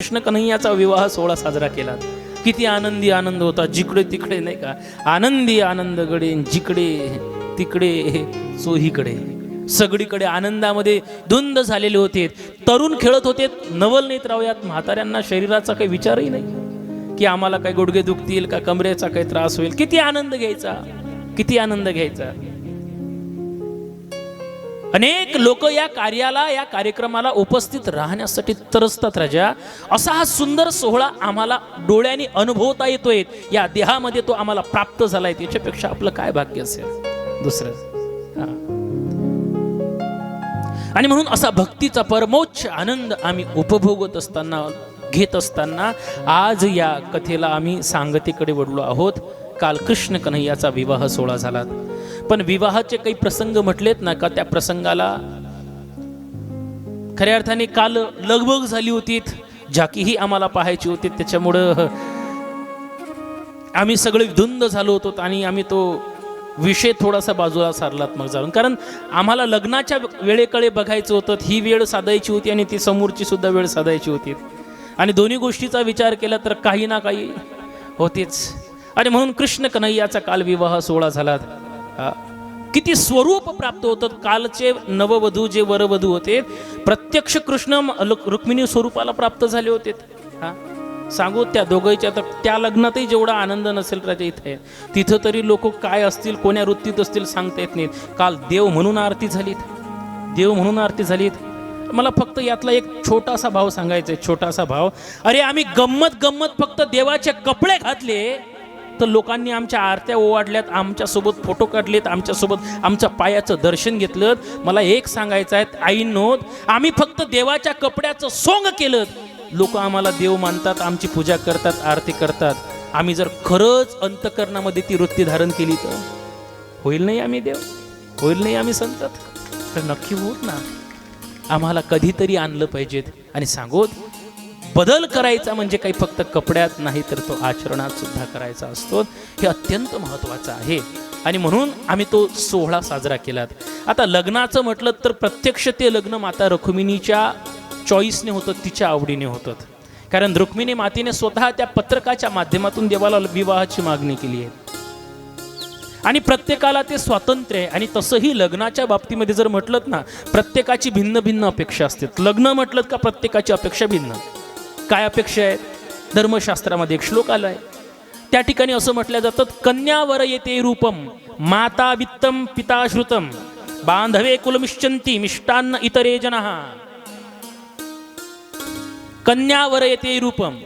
कृष्ण कन्हैयाचा विवाह सोहळा साजरा केला. किती आनंदी आनंद होता. जिकडे तिकडे नाही का, आनंदी आनंद गडे, जिकडे तिकडे चोहीकडे, सगळीकडे आनंदामध्ये धुंद झालेले होते. तरुण खेळत होते. नवल नेत राहूयात. म्हाताऱ्यांना शरीराचा काही विचारही नाही की आम्हाला काही गुडघे दुखतील का, कमरेचा काही त्रास होईल. किती आनंद घ्यायचा, किती आनंद घ्यायचा. अनेक लोक या कार्याला, या कार्यक्रमाला उपस्थित राहण्यासाठी तरसतात. राजा, असा हा सुंदर सोहळा आम्हाला डोळ्यांनी अनुभवता येतोय. या देहामध्ये तो आम्हाला प्राप्त झालाय. याच्यापेक्षा आपलं काय भाग्य असेल दुसरं. आणि म्हणून असा भक्तीचा परमोच्च आनंद आम्ही उपभोगत असताना, घेत असताना आज या कथेला आम्ही सांगतेकडे वळलो आहोत. काल कृष्ण कन्हैयाचा विवाह सोहळा झाला. पण विवाहाचे काही प्रसंग म्हटलेत ना का, त्या प्रसंगाला खऱ्या अर्थाने काल लगबग झाली होती. झाकीही आम्हाला पाहायची होती. त्याच्यामुळं आम्ही सगळे धुंद झालो होतो आणि आम्ही तो विषय थोडासा बाजूला सारलात मग जाऊन. कारण आम्हाला लग्नाच्या वेळेकडे बघायचं होतं. ही वेळ साधायची होती आणि ती समोरची सुद्धा वेळ साधायची होती. आणि दोन्ही गोष्टीचा विचार केला तर काही ना काही होतीच. आणि म्हणून कृष्ण कन्हैयाचा काल विवाह सोहळा झाला. किती स्वरूप प्राप्त होतं. कालचे नववधू जे वरवधू होते, प्रत्यक्ष कृष्ण रुक्मिणी स्वरूपाला प्राप्त झाले होते. सांगू त्या दोघांच्या, तर त्या लग्नातही जेवढा आनंद नसेल राजा इथे, तिथं तरी लोक काय असतील, कोण्या वृत्तीत असतील सांगता येत नाहीत. काल देव म्हणून आरती झालीत, देव म्हणून आरती झालीत. मला फक्त यातला एक छोटासा भाव सांगायचा आहे, छोटासा भाव. अरे आम्ही गंमत गंमत फक्त देवाचे कपडे घातले तर लोकांनी आमच्या आरत्या ओवाडल्यात, आमच्यासोबत फोटो काढलेत, आमच्यासोबत आमच्या पायाचं दर्शन घेतलं. मला एक सांगायचं आहे आईंनो, आम्ही फक्त देवाच्या कपड्याचं सोंग केलं, लोक आम्हाला देव मानतात, आमची पूजा करतात, आरती करतात. आम्ही जर खरंच अंतकरणामध्ये ती वृत्ती धारण केली तर होईल नाही आम्ही देव, होईल नाही आम्ही संत, तर नक्की होत ना. आम्हाला कधीतरी आणलं पाहिजेत. आणि सांगोत, बदल करायचा म्हणजे काही फक्त कपड्यात नाही तर तो आचरणात सुद्धा करायचा असतो. हे अत्यंत महत्त्वाचं आहे. आणि म्हणून आम्ही तो सोहळा साजरा केला. आता लग्नाचं म्हटलं तर प्रत्यक्ष ते लग्न माता रुक्मिणीच्या चॉईसने होतं, तिच्या आवडीने होतं. कारण रुक्मिणी मातेने स्वतः त्या पत्रकाच्या माध्यमातून देवाला विवाहाची मागणी केली आहे. आणि प्रत्येकाला ते स्वातंत्र्य आहे. आणि तसंही लग्नाच्या बाबतीमध्ये जर म्हटलं ना, प्रत्येकाची भिन्न भिन्न अपेक्षा असतात. लग्न म्हटलं का प्रत्येकाची अपेक्षा भिन्न. काय अपेक्षा आहेत? धर्मशास्त्रामध्ये एक श्लोक आलाय, त्या ठिकाणी असं म्हटलं जातं, कन्यावर येते रूपम माता वित्तम पिता श्रुतम बांधवे कुलमिश्चंती मिष्टान्न इतरे जनः. कन्यावर येते रूपम.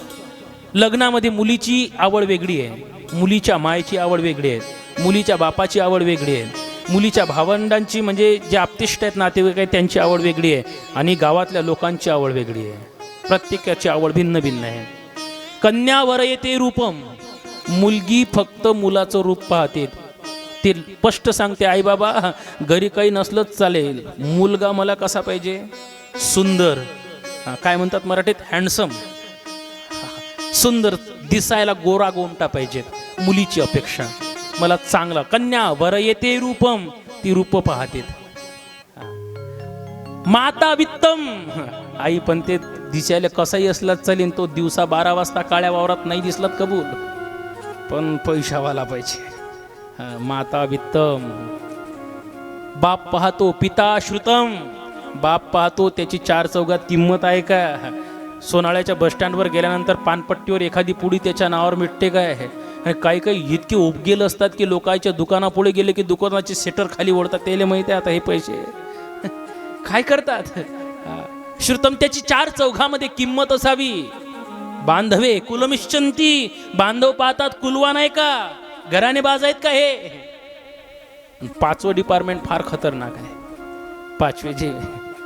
लग्नामध्ये मुलीची आवड वेगळी आहे, मुलीच्या मायची आवड वेगळी आहे, मुलीच्या बापाची आवड वेगळी आहे, मुलीच्या भावंडांची म्हणजे जे आप्तिष्ट आहेत नातेवाईक आहेत त्यांची आवड वेगळी आहे, आणि गावातल्या लोकांची आवड वेगळी आहे. प्रत्येकाची आवड भिन्न भिन्न आहे. कन्यावर येते रूपम. मुलगी फक्त मुलाचं रूप पाहते. ते स्पष्ट सांगते, आई बाबा घरी काही नसलंच चालेल, मुलगा मला कसा पाहिजे? सुंदर. काय म्हणतात मराठीत? हँडसम, सुंदर, दिसायला गोरा गोमटा पाहिजेत. मुलीची अपेक्षा मला चांगला. कन्या वर येते रूपम, ती रूप पाहते. माता वित्तम, आई पण ते दिसायला कसाही असला चालेल, तो दिवसा 12 वाजता काळ्या वावरात नाही दिसलात कबूल, पण पैशावाला पाहिजे. माता वित्तम. बाप पाहतो, पिता श्रुतम. बाप पाहतो त्याची 4 चौघात किंमत आहे का? सोनाळ्याच्या बसस्टँडवर गेल्यानंतर पानपट्टीवर एखादी पुडी त्याच्या नावावर मिटते काय? काही काही इतके उपगेल असतात की लोकांच्या दुकानापुढे गेले की दुकानाचे सेटर खाली ओढतात. त्याला माहिती आहे आता हे पैसे काय करतात. श्रुतम, त्याची 4 चौघामध्ये किंमत असावी. बांधवे कुलमिश्चंती, बांधव पाहतात, कुलवा नाही का, घराने बाज आहेत का? हे 5वं डिपार्टमेंट फार खतरनाक आहे.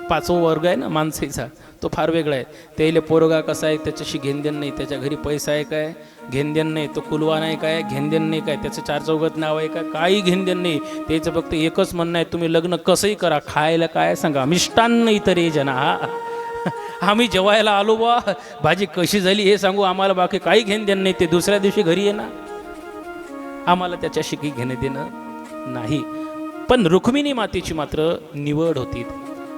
5वा वर्ग आहे ना माणसाचा, तो फार वेगळा आहे. त्याला पोरगा कसा आहे त्याच्याशी घेणदेण नाही, त्याच्या घरी पैसा आहे काय घेणदेण नाही, तो कुलवा नाही काय घेणदेण नाही काय, त्याचं 4 चौघात नाव आहे काय काही घेणदेण नाही. त्याचं फक्त एकच म्हणणं आहे, तुम्ही लग्न कसंही करा, खायला काय सांगा, मिष्टान्न इतरे जना. आम्ही जेवायला आलो बा, भाजी कशी झाली हे सांगू, आम्हाला बाकी काही घेणदेण नाही. ते दुसऱ्या दिवशी घरी येणार, आम्हाला त्याच्याशी काही घेणं देणं नाही. पण रुक्मिणी मातेची मात्र निवड होती.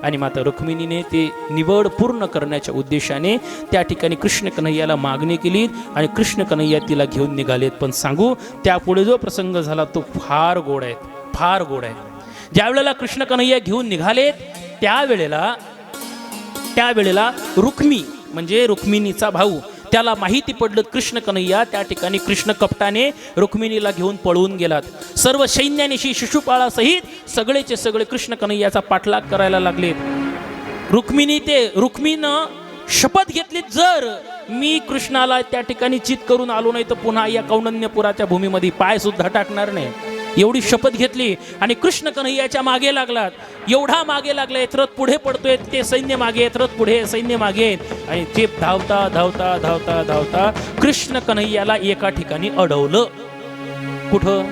आणि माता रुक्मिणीने ते निवड पूर्ण करण्याच्या उद्देशाने त्या ठिकाणी कृष्ण कन्हैयाला मागणी केली आणि कृष्ण कन्हैया तिला घेऊन निघालेत. पण सांगू, त्यापुढे जो प्रसंग झाला तो फार गोड आहे, फार गोड आहे. ज्या वेळेला कृष्ण कन्हैया घेऊन निघालेत त्यावेळेला रुक्मी म्हणजे रुक्मिणीचा भाऊ, त्याला माहिती पडलं कृष्ण कन्हैया त्या ठिकाणी कृष्ण कपटाने रुक्मिणीला घेऊन पळून गेलात. सर्व सैन्यानिशी शिशुपाळासहित सगळेचे सगळे कृष्ण कन्हैयाचा पाठलाग करायला लागलेत. रुक्मीनं शपथ घेतली, जर मी कृष्णाला त्या ठिकाणी चित करून आलो नाही तर पुन्हा या कौंडण्यपुराच्या भूमीमध्ये पाय सुद्धा टाकणार नाही, एवढी शपथ घेतली. आणि कृष्ण कन्हैयाच्या मागे लागलात. एवढा मागे लागलाय, रथ पुढे पडतोय, ते सैन्य मागे आहेत, रथ पुढे सैन्य मागे. आणि ते धावता धावता धावता धावता कृष्ण कन्हैयाला एका ठिकाणी अडवलं. कुठं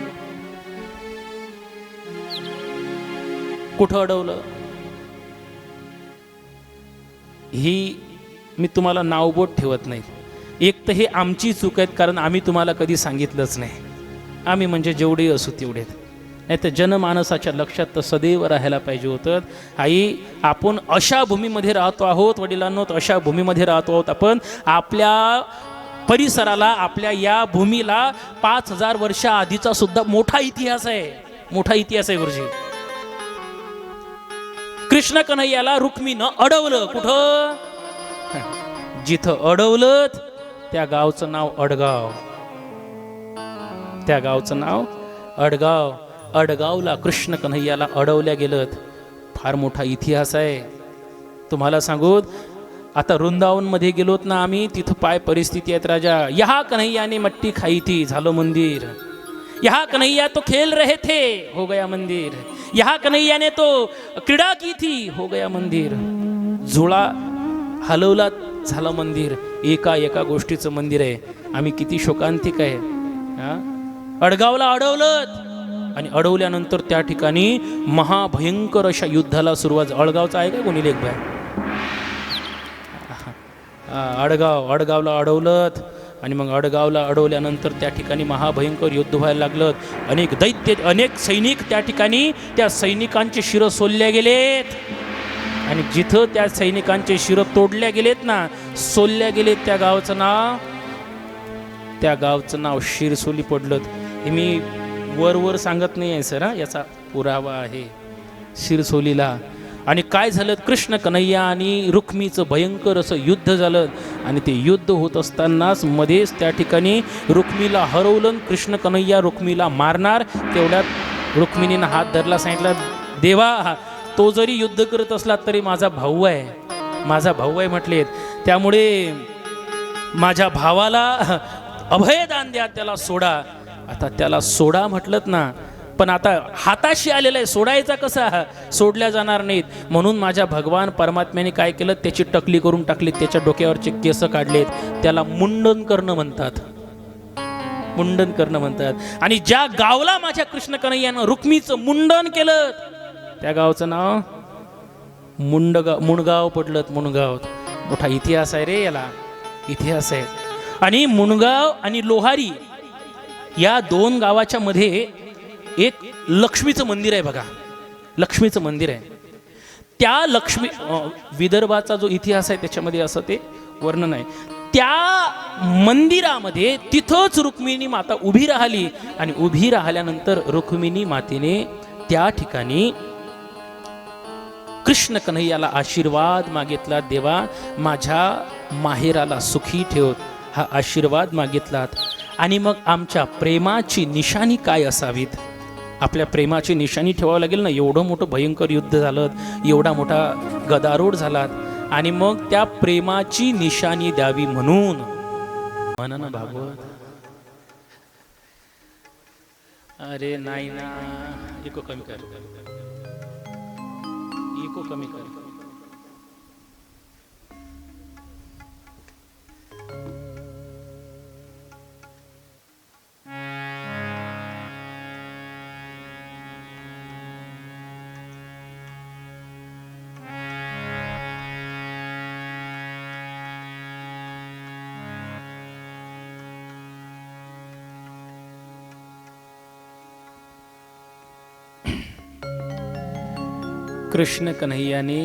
अडवलं ही मी तुम्हाला नावबोट ठेवत नाही. एक तर हे आमची चूक आहे, कारण आम्ही तुम्हाला कधी सांगितलंच नाही. आम्ही म्हणजे जेवढे असू तेवढे, नाही तर जनमानसाच्या लक्षात तर सदैव राहायला पाहिजे होतं. आई, आपण अशा भूमीमध्ये राहतो आहोत वडिलांनो, अशा भूमीमध्ये राहतो आहोत आपण. आपल्या परिसराला, आपल्या या भूमीला 5000 वर्षा आधीचा सुद्धा मोठा इतिहास आहे, मोठा इतिहास आहे गुरुजी. कृष्ण कन्हैयाला रुक्मीनं अडवलं. कुठं? जिथं अडवलं त्या गावचं नाव अडगाव. त्या गावचं नाव अडगाव. अडगावला कृष्ण कन्हैयाला अडवल्या गेलं. फार मोठा इतिहास आहे. तुम्हाला सांगू, आता वृंदावनमध्ये गेलोत ना आम्ही, तिथं पाय परिस्थिती आहेत राजा. यहा कन्हैयाने मट्टी खाई थी, झालं मंदिर. यहा कन्हैया तो खेल रहे थे, हो गया मंदिर. यहा कन्हैयाने तो क्रीडा की थी, हो गया मंदिर. झोळा हलवला, झालं मंदिर. एका गोष्टीचं मंदिर आहे. आम्ही किती शोकांतिक आहे. अडगावला अडवलं आणि अडवल्यानंतर त्या ठिकाणी महाभयंकर अशा युद्धाला सुरुवात. अडगावचा आहे का कोणी लेख बाय? अडगावला अडवलं आणि मग अडगावला अडवल्यानंतर त्या ठिकाणी महाभयंकर युद्ध व्हायला लागलं. अनेक दैत्य, अनेक सैनिक त्या ठिकाणी, त्या सैनिकांचे शिरं सोलल्या गेलेत. आणि जिथं त्या सैनिकांचे शिरं तोडल्या गेलेत ना, सोलल्या गेलेत, त्या गावचं नाव शिरसोली पडलं. हे मी वर सांगत नाही आहे सर, याचा पुरावा आहे शिरसोलीला. आणि काय झालं, कृष्ण कन्हैया आणि रुक्मीचं भयंकर असं युद्ध झालं. आणि ते युद्ध होत असतानाच मध्येच त्या ठिकाणी रुक्मीला हरवलं. कृष्ण कन्हैया रुक्मीला मारणार, तेवढ्यात रुक्मिणीनं हात धरला, सांगितलं, देवा, तो जरी युद्ध करत असला तरी माझा भाऊ आहे, माझा भाऊ आहे म्हटलेत. त्यामुळे माझ्या भावाला अभयदान द्या, त्याला सोडा. आता त्याला सोडा म्हटलं ना, पण आता हाताशी आलेला आहे, सोडायचा कसा? सोडल्या जाणार नाहीत. म्हणून माझ्या भगवान परमात्म्याने काय केलं, त्याची टकली करून टाकली, त्याच्या डोक्यावरचे केस काढलेत. त्याला मुंडन करणं म्हणतात, मुंडन करणं म्हणतात. आणि ज्या गावला माझ्या कृष्ण कन्हैयानं रुक्मीचं मुंडन केलं, त्या गावचं नाव मुंडगाव पडलं. मुंडगाव मोठा इतिहास आहे रे, याला इतिहास आहे. आणि मुंडगाव आणि लोहारी या 2 गावाच्या मध्ये एक लक्ष्मीचं मंदिर आहे बघा, लक्ष्मीचं मंदिर आहे. त्या लक्ष्मी, विदर्भाचा जो इतिहास आहे त्याच्यामध्ये असं ते वर्णन आहे. त्या मंदिरामध्ये तिथंच रुक्मिणी माता उभी राहिली. आणि उभी राहिल्यानंतर रुक्मिणी मातेने त्या ठिकाणी कृष्ण कन्हैयाला आशीर्वाद मागितला, देवा माझ्या माहेराला सुखी ठेव, हा आशीर्वाद मागितलात. आणि मग आमच्या प्रेमाची निशाणी काय असावीत? आपल्या प्रेमाची निशाणी ठेवावं लागेल ना. एवढं मोठं भयंकर युद्ध झालं, एवढा मोठा गदारोळ झाला, आणि मग त्या प्रेमाची निशाणी द्यावी म्हणून म्हणा ना भागवत. अरे नाही ना, इको कमी कर, इको कमी कर. कृष्ण कन्हैयाने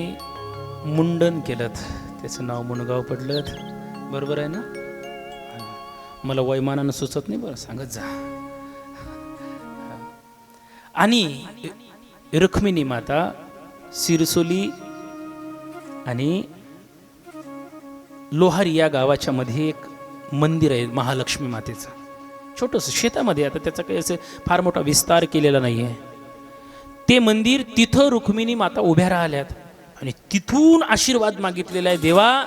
मुंडन केलं, त्याचं नाव मुंडगाव पडलं. बरोबर आहे ना? मला वैमानानं सुचत नाही, बरं सांगत जा. आणि रुक्मिणी माता सिरसोली आणि लोहारी या गावाच्या मध्ये एक मंदिर आहे महालक्ष्मी मातेचं, छोटंसं शेतामध्ये. आता त्याचा काही असं फार मोठा विस्तार केलेला नाही आहे. ते मंदिर, तिथं रुक्मिणी माता उभ्या राहिल्यात आणि तिथून आशीर्वाद मागितलेला आहे, देवा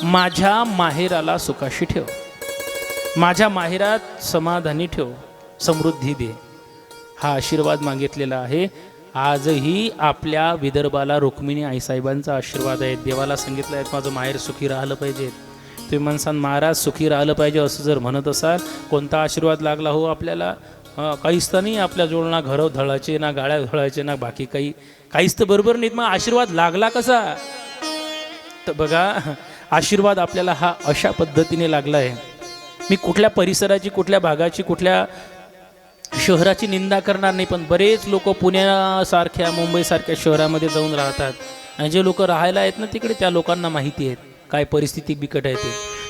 माझ्या माहेराला सुखाशी ठेव, माझ्या माहेरात समाधानी ठेव, समृद्धी दे, हा आशीर्वाद मागितलेला आहे. आजही आपल्या विदर्भाला रुक्मिणी आईसाहेबांचा आशीर्वाद आहे. देवाला सांगितलं आहे माझं माहेर सुखी राहिलं पाहिजे. तुम्ही म्हणसान महाराज सुखी राहिलं पाहिजे असं जर म्हणत असाल, कोणता आशीर्वाद लागला हो आपल्याला? काहीच तर नाही आपल्या जवळ, ना घरं धळायचे, ना गाड्या धळायचे, ना बाकी काहीच तर बरोबर नाहीत. मग आशीर्वाद लागला कसा? तर बघा, आशीर्वाद आपल्याला हा अशा पद्धतीने लागला आहे. मी कुठल्या परिसराची, कुठल्या भागाची, कुठल्या शहराची निंदा करणार नाही, पण बरेच लोक पुण्यासारख्या, मुंबईसारख्या शहरामध्ये जाऊन राहतात आणि जे लोक राहायला आहेत ना तिकडे, त्या लोकांना माहिती आहे काय परिस्थिती बिकट आहे.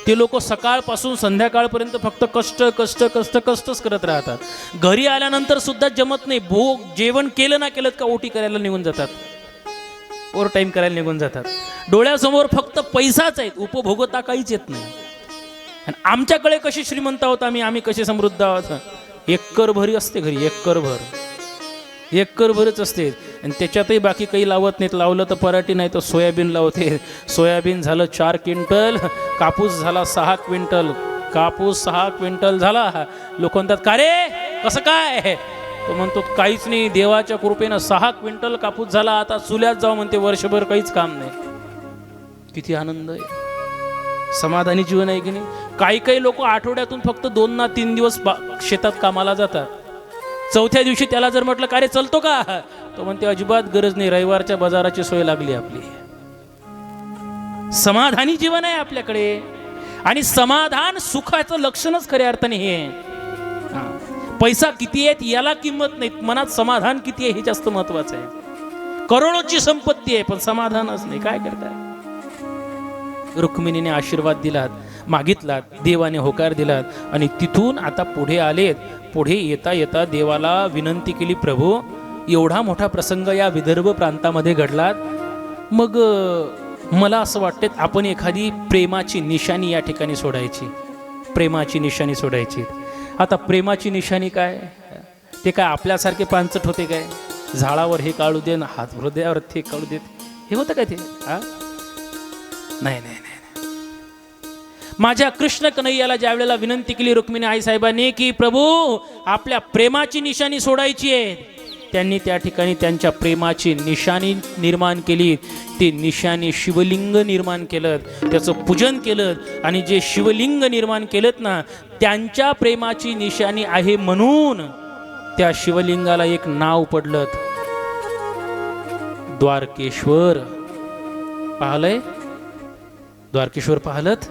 ते लोक सकाळपासून संध्याकाळपर्यंत फक्त कष्टच करत राहतात. घरी आल्यानंतर सुद्धा जमत नाही, जेवण केलं ना केलं का ओटी करायला निघून जातात, ओव्हर टाईम करायला निघून जातात. डोळ्यासमोर फक्त पैसाच आहेत, उपभोगता काहीच येत नाही. आणि आमच्याकडे कशी श्रीमंत आहोत आम्ही कसे समृद्ध आहोत. एकर भरी असते घरी, एकर भरच असते आणि त्याच्यातही बाकी काही लावत नाहीत. लावलं तर पराठी, नाही तर सोयाबीन लावते. सोयाबीन झालं 4 क्विंटल, कापूस झाला 6 क्विंटल, कापूस 6 क्विंटल झाला. लोक म्हणतात का रे कसं काय? तो म्हणतो काहीच नाही, देवाच्या कृपेनं 6 क्विंटल कापूस झाला, आता चुल्यात जाऊ म्हणते, वर्षभर काहीच काम नाही. किती आनंद आहे, समाधानी जीवन आहे की नाही. काही लोक आठवड्यातून फक्त 2 ना 3 दिवस शेतात कामाला जातात. चौथ्या दिवशी त्याला जर म्हटलं का रे चलतो का, तो म्हणते अजिबात गरज नाही, रविवारच्या बाजाराची सोय लागली आपली. समाधानी जीवन आहे आपल्याकडे. आणि समाधान सुखाचं लक्षणच खऱ्या अर्थाने हे आहे. पैसा किती आहे याला किंमत नाही, मनात समाधान किती आहे हे जास्त महत्वाचं आहे. करोडोची संपत्ती आहे पण समाधानच नाही, काय करताय? रुक्मिणीने आशीर्वाद दिलात, मागितलात, देवाने होकार दिलात आणि तिथून आता पुढे आलेत. पुढे येता येता देवाला विनंती केली, प्रभू एवढा मोठा प्रसंग या विदर्भ प्रांतामध्ये घडलात, मग मला असं वाटतं आपण एखादी प्रेमाची निशाणी या ठिकाणी सोडायची, प्रेमाची निशाणी सोडायची. आता प्रेमाची निशाणी काय? ते काय आपल्यासारखे पांचट होते काय? झाडावर हे काढू दे ना, हात हृदयावर ते काढू देत, हे होतं काय ते? नाही. माझ्या कृष्ण कन्हैयाला ज्या वेळेला विनंती केली रुक्मिणी आईसाहेबांनी की प्रभू आपल्या प्रेमाची निशाणी सोडायची आहे, त्यांनी त्या ठिकाणी त्यांच्या प्रेमाची निशाणी निर्माण केली. ते निशाणी शिवलिंग निर्माण केलं, त्याचं पूजन केलं आणि जे शिवलिंग निर्माण केलं ना, त्यांच्या प्रेमाची निशाणी आहे म्हणून त्या शिवलिंगाला एक नाव पडलं, द्वारकेश्वर. पाहलंय द्वारकेश्वर? पाहलत?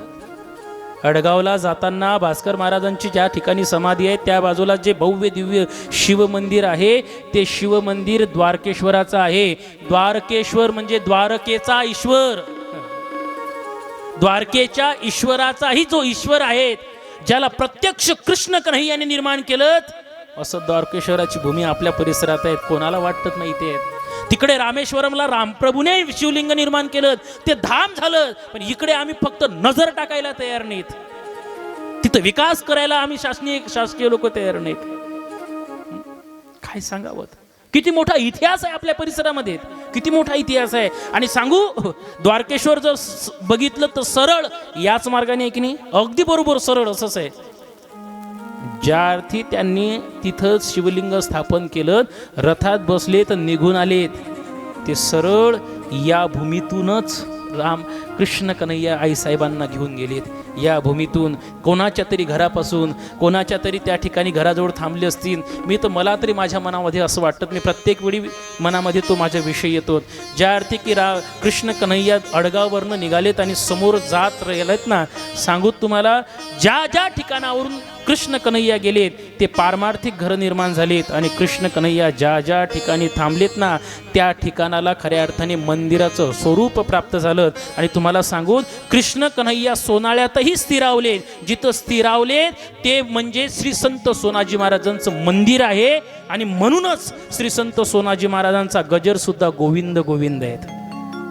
अडगावला जाताना भास्कर महाराजांची ज्या ठिकाणी समाधी आहे त्या बाजूला जे भव्य दिव्य शिव मंदिर आहे ते शिव मंदिर द्वारकेश्वराचं आहे. द्वारकेश्वर म्हणजे द्वारकेचा ईश्वर, द्वारकेच्या ईश्वराचाही जो ईश्वर आहे, ज्याला प्रत्यक्ष कृष्ण कन्हैयाने निर्माण केलं, असं द्वारकेश्वराची भूमी आपल्या परिसरात आहे. कोणाला वाटत नाही ते? तिकडे रामेश्वरमला रामप्रभूने शिवलिंग निर्माण केलं, ते धाम झालं. पण इकडे आम्ही फक्त नजर टाकायला तयार नाहीत, तिथं विकास करायला आम्ही शासकीय लोक तयार नाहीत. काय सांगावं? किती मोठा इतिहास आहे आपल्या परिसरामध्ये, किती मोठा इतिहास आहे. आणि सांगू, द्वारकेश्वर जर बघितलं तर सरळ याच मार्गाने आहे की नाही, अगदी बरोबर सरळ असंच आहे. ज्या अर्थी त्यांनी तिथं शिवलिंग स्थापन केलं, रथात बसले तर निघून आलेत, ते सरळ या भूमीतूनच राम कृष्ण कन्हैया आईसाहेबांना घेऊन गेलेत. या भूमीतून कोणाच्या तरी घरापासून, कोणाच्या तरी त्या ठिकाणी घराजवळ थांबले असतील. मला तरी माझ्या मनामध्ये असं वाटत नाही, प्रत्येक वेळी मनामध्ये तो माझ्या विषय येतो. ज्या अर्थी की कृष्ण कन्हैया अडगाववरनं निघालेत आणि समोर जात राहिलेत ना, सांगूत तुम्हाला, ज्या ज्या ठिकाणावरून कृष्ण कन्हैया गेलेत ते पारमार्थिक घर निर्माण झालेत आणि कृष्ण कन्हैया ज्या ज्या ठिकाणी थांबलेत ना त्या ठिकाणाला खऱ्या अर्थाने मंदिराचं स्वरूप प्राप्त झालं. आणि तुम्हाला सांगून कृष्ण कन्हैया सोनाळ्यातही स्थिरावले. जिथं स्थिरावले ते म्हणजे श्री संत सोनाजी महाराजांचं मंदिर आहे. आणि म्हणूनच श्री संत सोनाजी महाराजांचा गजर सुद्धा गोविंद गोविंद आहेत,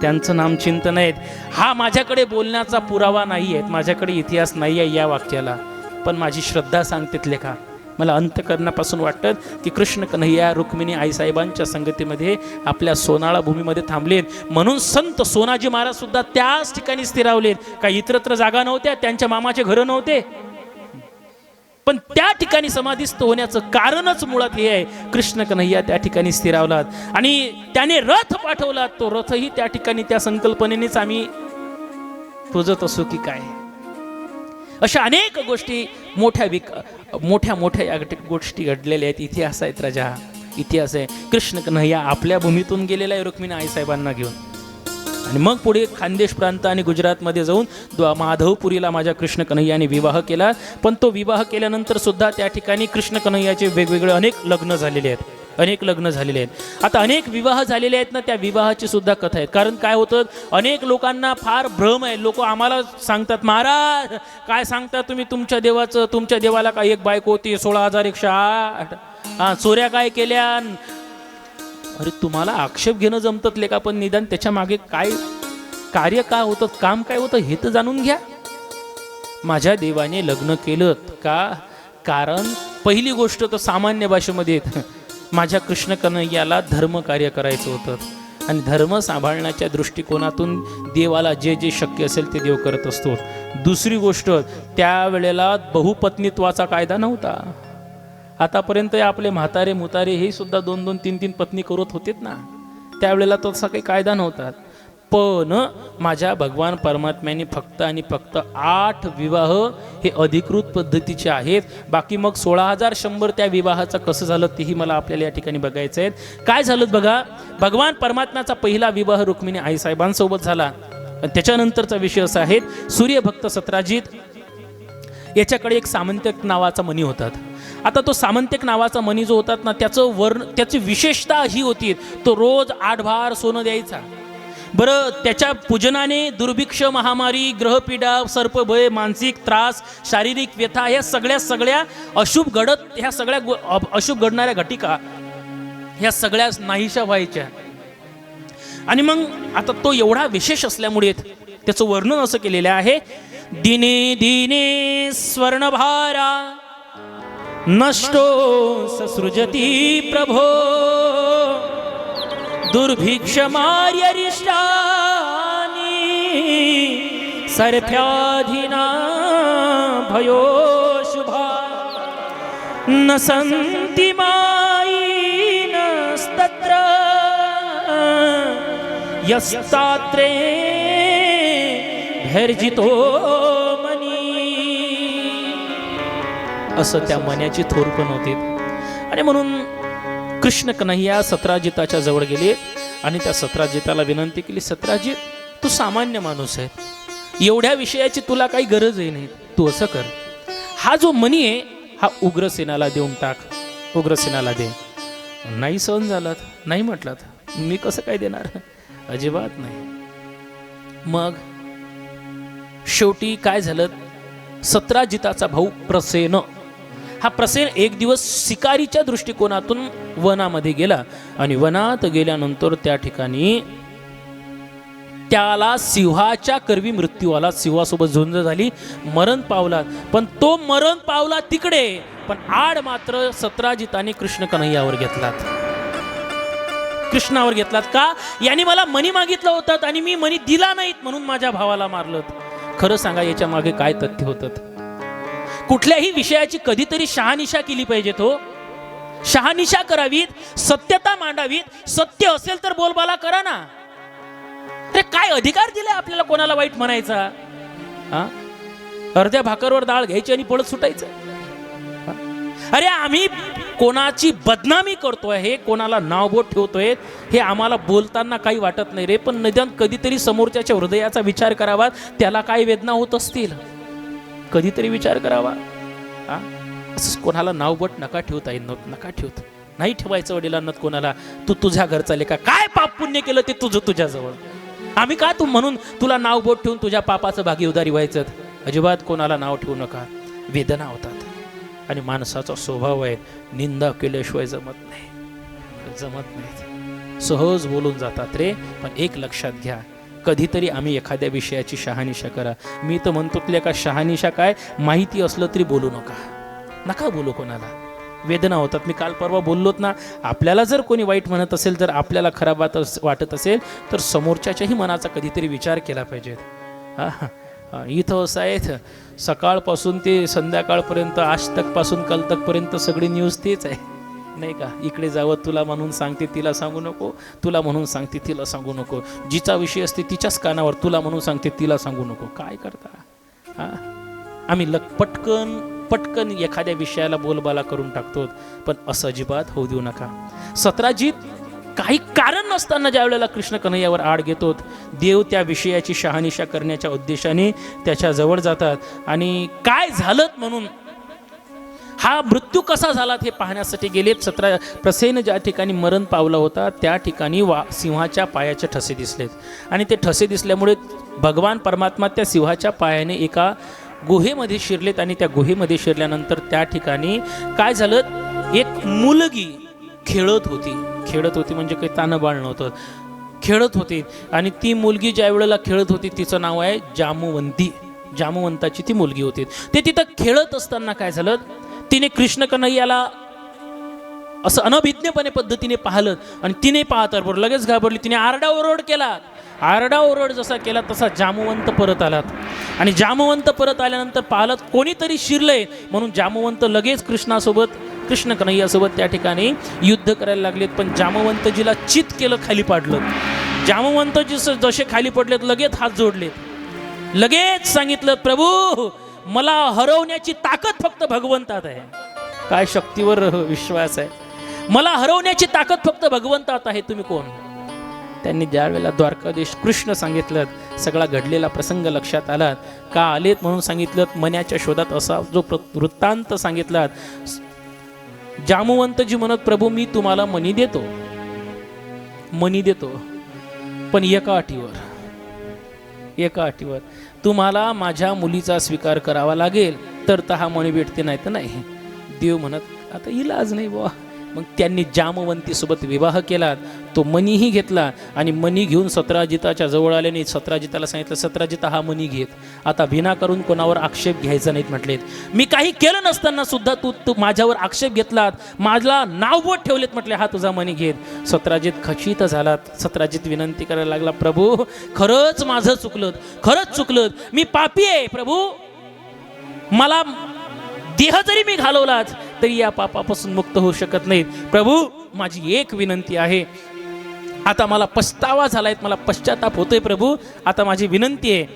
त्यांचं नामचिंतन आहेत. हा माझ्याकडे बोलण्याचा पुरावा नाही आहे, माझ्याकडे इतिहास नाही आहे या वाक्याला, पण माझी श्रद्धा सांगतेत लेखा. मला अंतःकरणापासून वाटतं की कृष्ण कन्हैया रुक्मिणी आईसाहेबांच्या संगतीमध्ये आपल्या सोनाळा भूमीमध्ये थांबलेत. म्हणून संत सोनाजी महाराज सुद्धा त्याच ठिकाणी स्थिरावलेत. काही इतरत्र जागा नव्हत्या, त्यांच्या मामाचे घरं नव्हते, पण त्या ठिकाणी समाधिस्थ होण्याचं कारणच मुळात हे आहे. कृष्ण कन्हैया त्या ठिकाणी स्थिरावलात आणि त्याने रथ पाठवला. तो रथही त्या ठिकाणी त्या संकल्पनेनेच आम्ही पूजत असू की काय. अशा अनेक गोष्टी मोठ्या मोठ्या या गोष्टी घडलेल्या आहेत. इतिहास आहेत राजा, इतिहास आहे. कृष्ण कन्हैया आपल्या भूमीतून गेलेला आहे रुक्मिणी आईसाहेबांना घेऊन. आणि मग पुढे खानदेश प्रांत आणि गुजरातमध्ये जाऊन माधवपुरीला माझ्या कृष्ण कन्हैयाने विवाह केला. पण तो विवाह केल्यानंतर सुद्धा त्या ठिकाणी कृष्ण कन्हैयाचे वेगवेगळे अनेक लग्न झालेले आहेत, अनेक लग्न झालेले आहेत. आता अनेक विवाह झालेले आहेत ना, त्या विवाहाची सुद्धा कथा आहेत. कारण काय होतं, अनेक लोकांना फार भ्रम आहे. लोक आम्हाला सांगतात, महाराज काय सांगता तुम्ही तुमच्या देवाचं, तुमच्या देवाला काय एक बायको होती 16,108, चोऱ्या काय केल्या. अरे तुम्हाला आक्षेप घेणं जमतात लेका, पण निदान त्याच्या मागे काय कार्य काय होतं, काम काय होतं हे तर जाणून घ्या. माझ्या देवाने लग्न केलं का, कारण पहिली गोष्ट तर सामान्य भाषेमध्ये माझ्या कृष्ण कन्हैयाला धर्म कार्य करायचं होतं आणि धर्म सांभाळण्याच्या दृष्टिकोनातून देवाला जे जे शक्य असेल ते देव करत असतो. दुसरी गोष्ट, त्यावेळेला बहुपत्नीत्वाचा कायदा नव्हता. आतापर्यंत आपले म्हातारे मुतारे हे सुद्धा 2-2, 3-3 पत्नी करत होतेत ना, त्यावेळेला तसा काही कायदा नव्हता. पण माझ्या भगवान परमात्म्याने फक्त आणि फक्त 8 विवाह हे अधिकृत पद्धतीचे आहेत. बाकी मग 16,100 त्या विवाहाचं कसं झालं तेही मला आपल्याला या ठिकाणी बघायचं आहे. काय झालं बघा, भगवान परमात्म्याचा पहिला विवाह रुक्मिणी आईसाहेबांसोबत झाला. त्याच्यानंतरचा विषय असा आहे, सूर्यभक्त सत्राजित याच्याकडे एक सामंतिक नावाचा मणी होतात. आता तो सामंतिक नावाचा मणी जो होतात ना, त्याची विशेषता ही होती, तो रोज 8 भार सोनं द्यायचा. बरं, त्याच्या पूजनाने दुर्भिक्ष, महामारी, ग्रहपीडा, सर्पभय, मानसिक त्रास, शारीरिक व्यथा, ह्या सगळ्या अशुभ घडत, ह्या सगळ्या अशुभ घडणाऱ्या घटिका ह्या सगळ्या नाहीशा व्हायच्या. आणि मग आता तो एवढा विशेष असल्यामुळे त्याचं वर्णन असं केलेलं आहे, दिने दिने स्वर्णभारा नष्टो ससृजती प्रभो दुर्भिक्षमार्यरिष्टानि सर्प्याधिना भयो शुभा न सन्ति मायिनस्तत्र यस्तात्रे भर्जितो मनी. असं त्या मण्याची थोर पण होती. आणि म्हणून कृष्ण कन्हैया सत्राजिताच्या जवळ गेले आणि त्या सत्राजिताला विनंती केली, सत्राजित तू सामान्य माणूस आहे, एवढ्या विषयाची तुला काही गरजही नाही, तू असं कर, हा जो मणी आहे हा उग्रसेनाला देऊन टाक, उग्रसेनाला दे. नाही सहन झालात, नाही म्हटलात, मी कसं काय देणार, अजिबात नाही. मग शेवटी काय झालं, सत्राजिताचा भाऊ प्रसेन, हा प्रसेन एक दिवस शिकारीच्या दृष्टिकोनातून वनामध्ये गेला आणि वनात गेल्यानंतर त्या ठिकाणी त्याला सिंहाच्या करवी मृत्यू आला. सिंहासोबत झुंज झाली, मरण पावला. पण तो मरण पावला तिकडे, पण आड मात्र सत्राजिताने कृष्ण कन्हैयावर घेतलात, कृष्णावर घेतलात. का, यांनी मला मणी मागितलं होतं आणि मी मणी दिला नाहीत म्हणून माझ्या भावाला मारलं. खरं सांगा याच्या मागे काय तथ्य होतं. कुठल्याही विषयाची कधीतरी शहानिशा केली पाहिजे, तो शहानिशा करावीत, सत्यता मांडावीत. सत्य असेल तर बोलबाला करा ना. अरे काय अधिकार दिलाय आपल्याला कोणाला वाईट म्हणायचा. अर्ध्या भाकरवर डाळ घ्यायची आणि पळत सुटायचं. अरे आम्ही कोणाची बदनामी करतोय, हे कोणाला नावबोट ठेवतोय, हे आम्हाला बोलताना काही वाटत नाही रे, पण निदान कधीतरी समोरच्याच्या हृदयाचा विचार करावा, त्याला काय वेदना होत असतील. कधीतरी विचार करावा. हा, असं कोणाला नावबट नका ठेवता येईल, नका ठेवत, नाही ठेवायचं वडिलांना कोणाला. तू तुझ्या घरचा लेका, काय पाप पुण्य केलं ते तुझं तुझ्याजवळ, आम्ही का तू म्हणून तुला नाव बोट ठेवून तुझ्या पापाचं भागीदारी व्हायचं. अजिबात कोणाला नाव ठेवू नका. वेदना होतात आणि माणसाचा स्वभाव आहे, निंदा केल्याशिवाय जमत नाही. सहज बोलून जातात रे. पण एक लक्षात घ्या, कधीतरी आम्ही एखाद्या विषयाची शहानिशा करा. मी तर म्हणतो तुला का शहानिशा काय, माहिती असलं तरी बोलू नका बोलू कोणाला. वेदना होतात. मी काल परवा बोललोत ना, आपल्याला जर कोणी वाईट म्हणत असेल, जर आपल्याला खराब वाटत असेल, तर समोरच्याच्याही मनाचा कधीतरी विचार केला पाहिजे. इथं असं आहे, सकाळपासून ते संध्याकाळपर्यंत, आज तकपासून कल तकपर्यंत सगळी न्यूज तेच आहे, नाही का. इकडे जावं, तुला म्हणून सांगते तिला सांगू नको, तुला म्हणून सांगते तिला सांगू नको, जिचा विषय असते तिच्याच कानावर तुला म्हणून सांगते तिला सांगू नको. काय करता. आम्ही पटकन एखाद्या विषयाला बोलबाला करून टाकतो. पण असं अजिबात होऊ देऊ नका. सत्राजित काही कारण नसताना ज्या वेळेला कृष्ण कन्हैयावर आड घेतो, देव त्या विषयाची शहानिशा करण्याच्या उद्देशाने त्याच्या जवळ जातात. आणि काय झालं म्हणून, हा मृत्यू कसा झाला हे पाहण्यासाठी गेलेत. प्रसेन ज्या ठिकाणी मरण पावला होता त्या ठिकाणी सिंहाच्या पायाचे ठसे दिसलेत. आणि ते ठसे दिसल्यामुळे भगवान परमात्मा त्या सिंहाच्या पायाने एका गुहेमध्ये शिरलेत. आणि त्या गुहेमध्ये शिरल्यानंतर त्या ठिकाणी काय झालं, एक मुलगी खेळत होती म्हणजे काही ताणबाळ नव्हतं, खेळत होती. आणि ती मुलगी ज्या वेळेला खेळत होती तिचं नाव आहे जामवंताची ती मुलगी होती. ते तिथं खेळत असताना काय झालं, तिने कृष्ण कन्हैयाला असं अनभिज्ञपणे पद्धतीने पाहिलं. आणि तिने पाहतर लगेच घाबरली. तिने आरडाओरड केला. आरडाओरड जसा केला तसा जामवंत परत आलात. आणि जामवंत परत आल्यानंतर पाहलं कोणीतरी शिरलंय म्हणून जामवंत लगेच कृष्ण कन्हैयासोबत त्या ठिकाणी युद्ध करायला लागलेत. पण जामवंतजीला चित केलं, खाली पाडलं. जामवंतजी जसे खाली पडलेत लगेच हात जोडलेत, लगेच सांगितलं, प्रभू मला हरवण्याची ताकद फक्त भगवंतात आहे. काय शक्तीवर विश्वास आहे. मला हरवण्याची ताकद फक्त भगवंतात आहे, तुम्ही कोण. त्यांनी ज्या वेळेला द्वारकाधीश कृष्ण सांगितलं, सगळा घडलेला प्रसंग लक्षात आला. का आलेत म्हणून सांगितलं, मन्याच्या शोधात असा जो वृत्तांत सांगितला. जामवंतजी म्हणत, प्रभू मी तुम्हाला मनी देतो पण एका अटीवर तुम्हाला माझ्या मुलीचा स्वीकार करावा लागेल, तर हा मणी भेटते, नाही तर नाही. देव म्हणत आता इलाज नाही बुवा. मग त्यांनी जामवंतीसोबत विवाह केला. तो मनीही घेतला आणि मनी घेऊन सत्राजिताच्या जवळ आल्याने सत्राजिताला सांगितलं, सत्राजिता हा मनी घेत, आता विनाकारून कोणावर आक्षेप घ्यायचा नाहीत म्हटलेत. मी काही केलं नसताना सुद्धा तू माझ्यावर आक्षेप घेतलात, माझला नावबोट ठेवलेत म्हटले, हा तुझा मनी घेत. सत्राजित खचित झालात. सत्राजित विनंती करायला लागला, प्रभू खरंच माझं चुकलं, मी पापी आहे प्रभू, मला देह जरी मी घालवलात तरी या पापापासून मुक्त होऊ शकत नाहीत. प्रभू माझी एक विनंती आहे, आता मला पछतावा झालाय, मला पश्चाताप होतोय प्रभू, आता माझी विनंती आहे,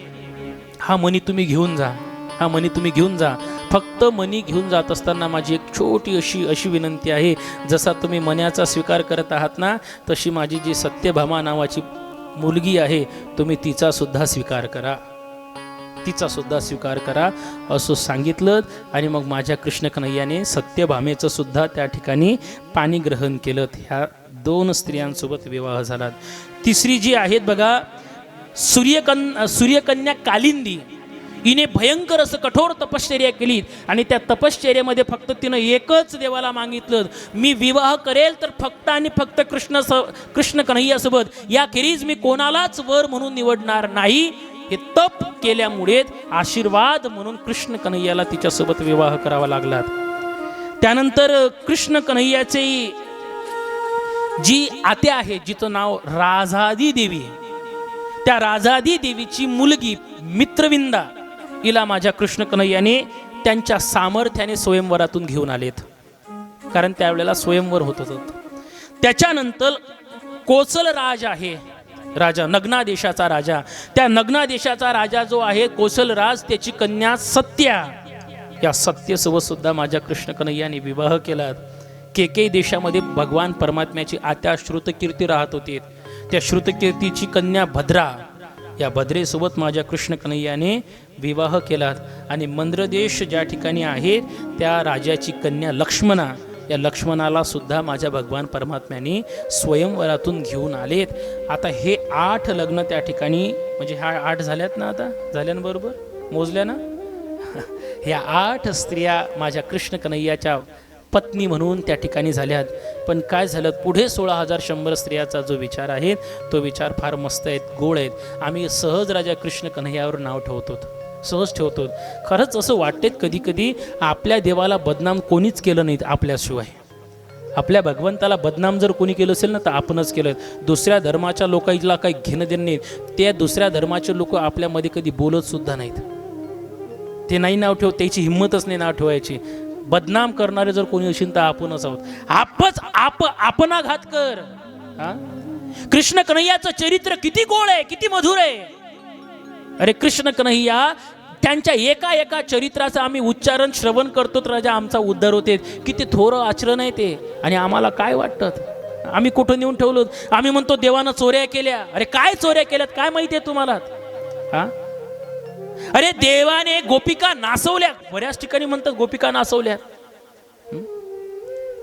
हा मनी तुम्ही घेऊन जा. फक्त मनी घेऊन जात असताना माझी एक छोटी अशी विनंती आहे, जसा तुम्ही मन्याचा स्वीकार करत आहात ना, तशी माझी जी सत्यभामा नावाची मुलगी आहे, तुम्ही तिचा सुद्धा स्वीकार करा असं सांगितलं. आणि मग माझ्या कृष्ण कन्हैयाने सत्यभामेचं सुद्धा त्या ठिकाणी पाणी ग्रहण केलं. ह्या 2 स्त्रियांसोबत विवाह झाला. तिसरी जी आहेत बघा, सूर्यकन्या कालिंदी, हिने भयंकर असं कठोर तपश्चर्या केली. आणि त्या तपश्चर्यामध्ये फक्त तिनं एकच देवाला मागितलं, मी विवाह करेल तर फक्त आणि फक्त कृष्ण कन्हैयासोबत, याखेरीज मी कोणालाच वर म्हणून निवडणार नाही. हे तप केल्यामुळे आशीर्वाद म्हणून कृष्ण कन्हैयाला तिच्यासोबत विवाह करावा लागला. त्यानंतर कृष्ण कन्हैयाचे जी आत्या आहे, जिचं नाव राजादी देवी, त्या राजादी देवीची मुलगी मित्रविंदा, हिला माझ्या कृष्ण कन्हैयाने त्यांच्या सामर्थ्याने स्वयंवरातून घेऊन आलेत, कारण त्यावेळेला स्वयंवर होत होतं. त्याच्यानंतर कोसल राज आहे, राजा नग्ना देशाचा राजा, त्या नग्ना देशाचा राजा जो आहे कोसल राज, त्याची कन्या सत्या, या सत्यसोबत सुद्धा माझ्या कृष्ण कन्हैयाने विवाह केला. केके देशामध्ये भगवान परमात्म्याची आत्या श्रुतकीर्ती राहत होती. त्या श्रुतकीर्तीची कन्या भद्रा या बद्रेसोबत माझ्या कृष्ण कन्हैयाने विवाह केला आणि मंद्रदेश ज्या ठिकाणी आहे त्या राजाची कन्या लक्ष्मणा, या लक्ष्मणाला सुद्धा माझ्या भगवान परमात्म्याने स्वयंवरातून घेऊन आलेत. आता हे 8 लग्न त्या ठिकाणी, म्हणजे ह्या 8 झाल्यात ना, आता झाल्या ना, बरोबर मोजल्या ना. ह्या 8 स्त्रिया माझ्या कृष्ण कन्हैयाच्या पत्नी म्हणून त्या ठिकाणी झाल्यात. पण काय झालं, पुढे 16,100 स्त्रियाचा जो विचार आहे तो विचार फार मस्त आहेत, गोड आहेत. आम्ही सहज राजा कृष्ण कन्हैयावर नाव ठेवतो, सहज ठेवतो. खरंच असं वाटते कधी कधी आपल्या देवाला बदनाम कोणीच केलं नाही आपल्याशिवाय. आपल्या भगवंताला बदनाम जर कोणी केलं असेल ना तर आपणच केलं. दुसऱ्या धर्माच्या लोकांना काही घेणं देणं नाही. त्या दुसऱ्या धर्माचे लोक आपल्यामध्ये कधी बोलत सुद्धा नाहीत. ते नाही नाव ठेवत, त्याची हिंमतच नाही नाव ठेवायची. बदनाम करणारे जर कोणी असेल तर आपणच आहोत. आपणाघात कर. कृष्ण कन्हैयाचं चरित्र किती गोड आहे, किती मधुर आहे. अरे कृष्ण कन्हैया त्यांच्या एका एका चरित्राचं आम्ही उच्चारण श्रवण करतो तर राजा आमचा उद्धार होते. किती थोरं आचरण आहे ते. आणि आम्हाला काय वाटतं, आम्ही कुठं नेऊन ठेवलो. आम्ही म्हणतो देवानं चोऱ्या केल्या. अरे काय चोऱ्या केल्यात काय माहिती आहे तुम्हाला. अरे देवाने गोपिका नाचवल्या, बऱ्याच ठिकाणी म्हणतात गोपिका नाचवल्या.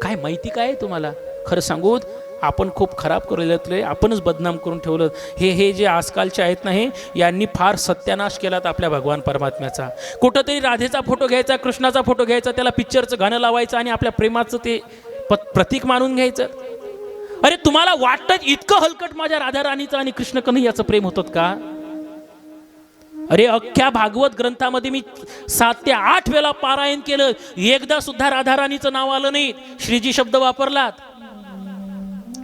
काय माहिती काय तुम्हाला. खरं सांगू आपण खूप खराब करून आपणच बदनाम करून ठेवलं. हे जे आजकालचे आहेत ना, हे यांनी फार सत्यानाश केलात आपल्या भगवान परमात्म्याचा. कुठंतरी राधेचा फोटो घ्यायचा, कृष्णाचा फोटो घ्यायचा, त्याला पिक्चरचं गाणं लावायचं आणि आपल्या प्रेमाचं ते प्रतीक मानून घ्यायचं. अरे तुम्हाला वाटतं इतकं हलकट माझ्या राधा राणीचं आणि कृष्ण कन्हैयाचं प्रेम होतं का. अरे अख्ख्या भागवत ग्रंथामध्ये मी 7 ते 8 वेळा पारायण केलं, एकदा सुद्धा राधाराणीचं नाव आलं नाही. श्रीजी शब्द वापरलात,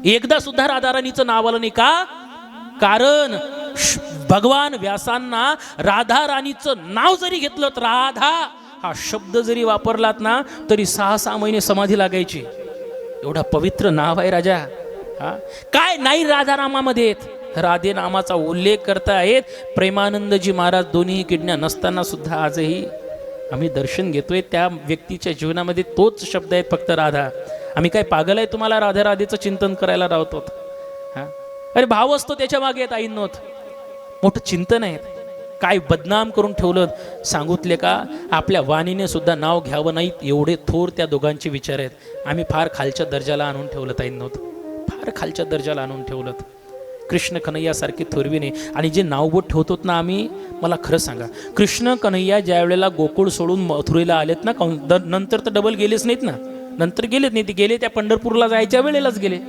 एकदा सुद्धा राधाराणीचं नाव आलं नाही. का. कारण भगवान व्यासांना राधा राणीचं नाव जरी घेतलं, राधा हा शब्द जरी वापरलात ना तरी 6-6 महिने समाधी लागायची. एवढा पवित्र नाव आहे राजा. काय नाही राधानामामध्ये राधे नामाचा उल्लेख करतायत. प्रेमानंदजी महाराज दोन्ही किडण्या नसताना सुद्धा आजही आम्ही दर्शन घेतोय त्या व्यक्तीच्या जीवनामध्ये तोच शब्द आहे फक्त राधा. आम्ही काय पागल आहे तुम्हाला राधा राधेचं चिंतन करायला राहतो. अरे भाव असतो त्याच्या मागे येत आईनोत, मोठं चिंतन आहे. काय बदनाम करून ठेवलं सांगूतले का. आपल्या वाणीने सुद्धा नाव घ्यावं नाही एवढे थोर त्या दोघांचे विचार आहेत. आम्ही फार खालच्या दर्जाला आणून ठेवलं आईनोत, फार खालच्या दर्जाला आणून ठेवलं. कृष्ण कन्हैयासारखी थोरवी नाही. आणि जे नावबोट ठेवतोत ना आम्ही, मला खरं सांगा, कृष्ण कन्हैया ज्या वेळेला गोकुळ सोडून मथुरेला आलेत ना, नंतर तर डबल गेलेच नाहीत ना, नंतर गेलेत नाही. ते गेले त्या पंढरपूरला जायच्या वेळेलाच गेले.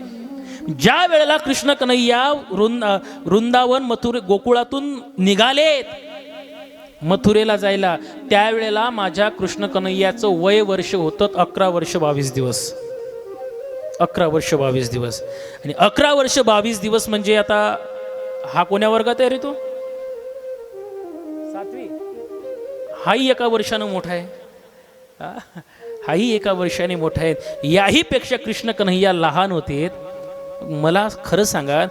ज्या वेळेला कृष्ण कन्हैया वृंदावन गोकुळातून निघालेत मथुरेला जायला, त्यावेळेला माझ्या कृष्ण कन्हैयाचं वय वर्ष होतं 11 वर्ष 22 दिवस. 11 वर्ष 22 दिवस. आणि 11 वर्ष 22 दिवस म्हणजे आता हा कोण्या वर्गात आहे रे तो. 7वी. हाही एका वर्षानं मोठा आहे. हाही एका वर्षाने मोठा आहे. याही पेक्षा कृष्ण कन्हैया लहान होते. मला खरं सांगा,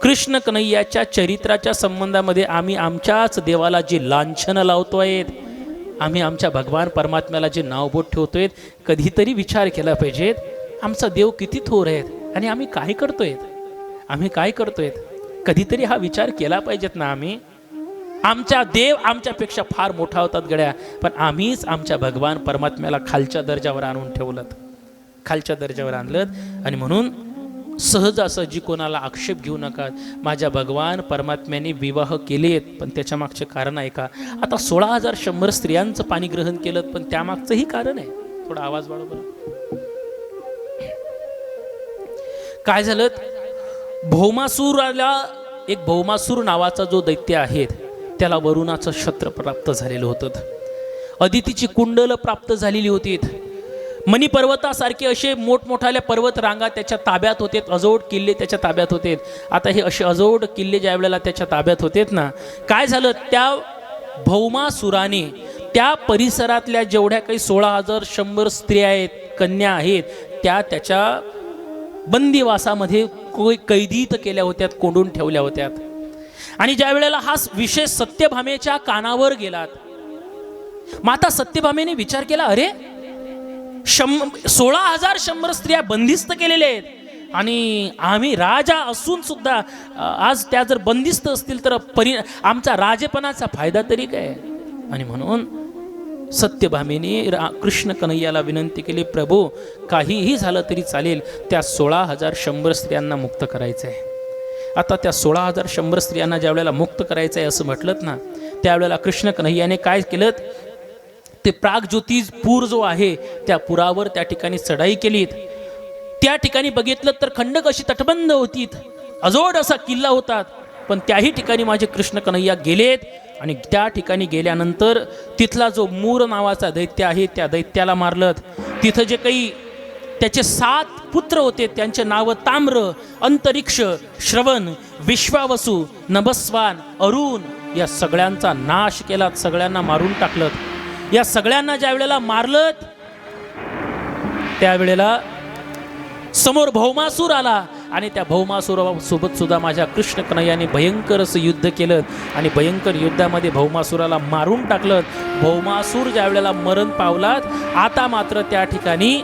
कृष्ण कन्हैयाच्या चरित्राच्या संबंधामध्ये आम्ही आमच्याच देवाला जे लांछनं लावतोय, आम्ही आमच्या भगवान परमात्म्याला जे नावबोट ठेवतोय, कधीतरी विचार केला पाहिजेत आमचा देव किती थोर आहेत आणि आम्ही काय करतोय. कधीतरी हा विचार केला पाहिजेत ना. आम्ही आमचा देव आमच्यापेक्षा फार मोठा होतात गड्या, पण आम्हीच आमच्या भगवान परमात्म्याला खालच्या दर्जावर आणून ठेवलं, खालच्या दर्जावर आणलं. आणि म्हणून सहजासहजी कोणाला आक्षेप घेऊ नका. माझ्या भगवान परमात्म्याने विवाह केलेत, पण त्याच्या मागचे कारण आहे का. आता 16,100 स्त्रियांचं पाणी ग्रहण केलं, पण त्यामागचंही कारण आहे. थोडा आवाज वाढव बरं. काय झालं, भौमासूराला एक भौमासूर नावाचा जो दैत्य आहे त्याला वरुणाचं छत्र प्राप्त झालेलं होतं. अदितीची कुंडल प्राप्त झालेली होती. मणी पर्वतासारखे असे मोठमोठाल्या पर्वत रांगा त्याच्या ताब्यात होते, अजोड किल्ले त्याच्या ताब्यात होते. आता हे असे अजोड किल्ले ज्या वेळेला त्याच्या ताब्यात होतेत ना, काय झालं, त्या भौमासुराने त्या परिसरातल्या जेवढ्या काही 16,100 स्त्रिया आहेत, कन्या आहेत, त्या त्याच्या बंदिवासामध्ये कैदीत केल्या होत्या, कोंडून ठेवल्या होत्या. आणि ज्या वेळेला हा विषय सत्यभामेच्या कानावर गेलात, माता सत्यभामेने विचार केला, अरे 16,100 स्त्रिया बंदिस्त केलेल्या आहेत आणि आम्ही राजा असून सुद्धा आज त्या जर बंदिस्त असतील तर आमचा राजेपणाचा फायदा तरी काय. आणि म्हणून सत्यभामेने कृष्ण कन्हैयाला विनंती केली, प्रभू काहीही झालं तरी चालेल, त्या 16,100 स्त्रियांना मुक्त करायचं आहे. आता त्या 16,100 स्त्रियांना ज्या वेळेला मुक्त करायचं आहे असं म्हटलं ना, त्यावेळेला कृष्ण कन्हैयाने काय केलं, ते प्रागज्योतिष पूर जो आहे त्या पुरावर त्या ठिकाणी चढाई केलीत. त्या ठिकाणी बघितलं तर खंडक अशी तटबंद होती, अजोड असा किल्ला होता. पण त्याही ठिकाणी माझे कृष्ण कन्हैया गेलेत आणि त्या ठिकाणी गेल्यानंतर तिथला जो मूर नावाचा दैत्य आहे त्या दैत्याला मारलं. तिथं जे काही त्याचे 7 पुत्र होते त्यांचे नाव ताम्र, अंतरिक्ष, श्रवण, विश्वावसु, नभस्वान, अरुण या सगळ्यांचा नाश केला, सगळ्यांना मारून टाकलं. या सगळ्यांना ज्या वेळेला मारलं त्यावेळेला समोर भौमासूर आला आणि त्या भौमासुरासोबत सुद्धा माझ्या कृष्ण कन्हैयाने भयंकर असं युद्ध केलं आणि भयंकर युद्धामध्ये भौमासुराला मारून टाकलं. भौमासूर ज्या वेळेला मरण पावलात, आता मात्र त्या ठिकाणी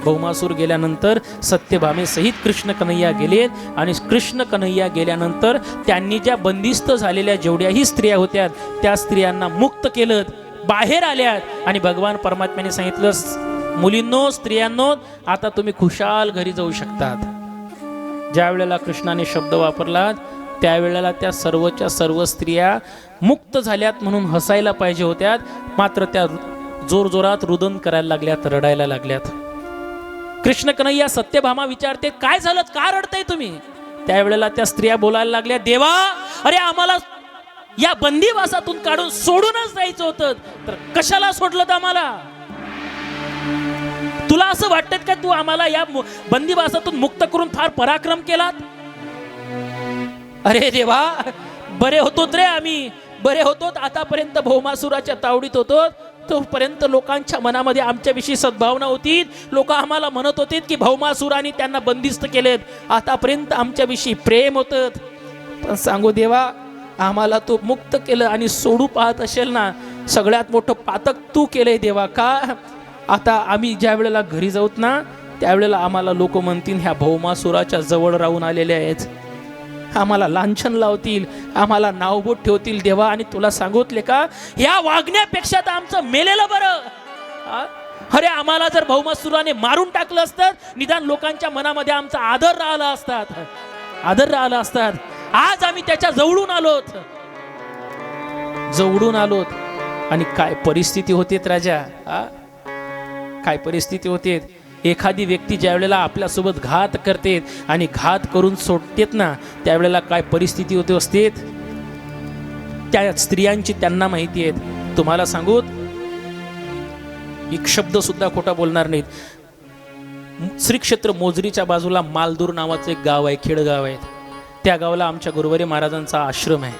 भौमासूर गेल्यानंतर सत्यभामे सहित कृष्ण कन्हैया गेलेत आणि कृष्ण कन्हैया गेल्यानंतर त्यांनी ज्या बंदिस्त झालेल्या जेवढ्याही स्त्रिया होत्या त्या स्त्रियांना मुक्त केलं, बाहेर आल्यात आणि भगवान परमात्म्याने सांगितलं, मुलींनो, स्त्रियांनो, आता तुम्ही खुशाल घरी जाऊ शकतात. ज्या वेळेला कृष्णाने शब्द वापरला त्यावेळेला त्या सर्वच्या सर्व स्त्रिया मुक्त झाल्यात म्हणून हसायला पाहिजे होत्या, मात्र त्या जोरजोरात रुदन करायला लागल्यात, रडायला लागल्यात. कृष्ण कन्हैया सत्यभामा विचारते, काय झालं, का रडताय तुम्ही? त्यावेळेला त्या स्त्रिया बोलायला लागल्या, देवा, अरे आम्हाला या बंदीवासातून काढून सोडूनच जायचं होतं, तर कशाला सोडलं आम्हाला? तुला असं वाटतं का तू आम्हाला या बंदीवासातून मुक्त करून फार पराक्रम केलात? अरे देवा, बरे होतोत रे आम्ही, बरे होतोत. आतापर्यंत भौमासुराच्या तावडीत होतो, तोपर्यंत लोकांच्या मनामध्ये आमच्याविषयी सद्भावना होती. लोक आम्हाला म्हणत होते की भौमासुराने त्यांना बंदिस्त केलेत. आतापर्यंत आमच्याविषयी प्रेम होतं. पण सांगू देवा, आम्हाला तू मुक्त केलं आणि सोडू पाहत असेल ना, सगळ्यात मोठं पातक तू केलंय देवा. का आता आम्ही ज्या वेळेला घरी जाऊत ना त्यावेळेला आम्हाला लोक म्हणतील, ह्या भौमासुराच्या जवळ राहून आलेले आहेत, आम्हाला लांछन लावतील, आम्हाला नावबोट ठेवतील देवा. आणि तुला सांगितले का, या वागण्यापेक्षा तर आमचं मेलेलं बरं. अरे आम्हाला जर भौमासुराने मारून टाकलं असतं, निदान लोकांच्या मनामध्ये आमचा आदर राहिला असतात. आज आम्ही त्याच्या जवळून आलोत. आणि काय परिस्थिती होते राजा, काय परिस्थिती होते. एखादी व्यक्ती ज्या वेळेला आपल्यासोबत घात करते आणि घात करून सोडतेत ना, त्यावेळेला काय परिस्थिती होते असते त्या स्त्रियांची त्यांना माहिती आहे. तुम्हाला सांगू, एक शब्द सुद्धा खोटा बोलणार नाहीत. श्री क्षेत्र मोजरीच्या बाजूला मालदूर नावाचं एक गाव आहे, खेडगाव आहे. त्या गावाला आमच्या गुरुवारी महाराजांचा आश्रम आहे.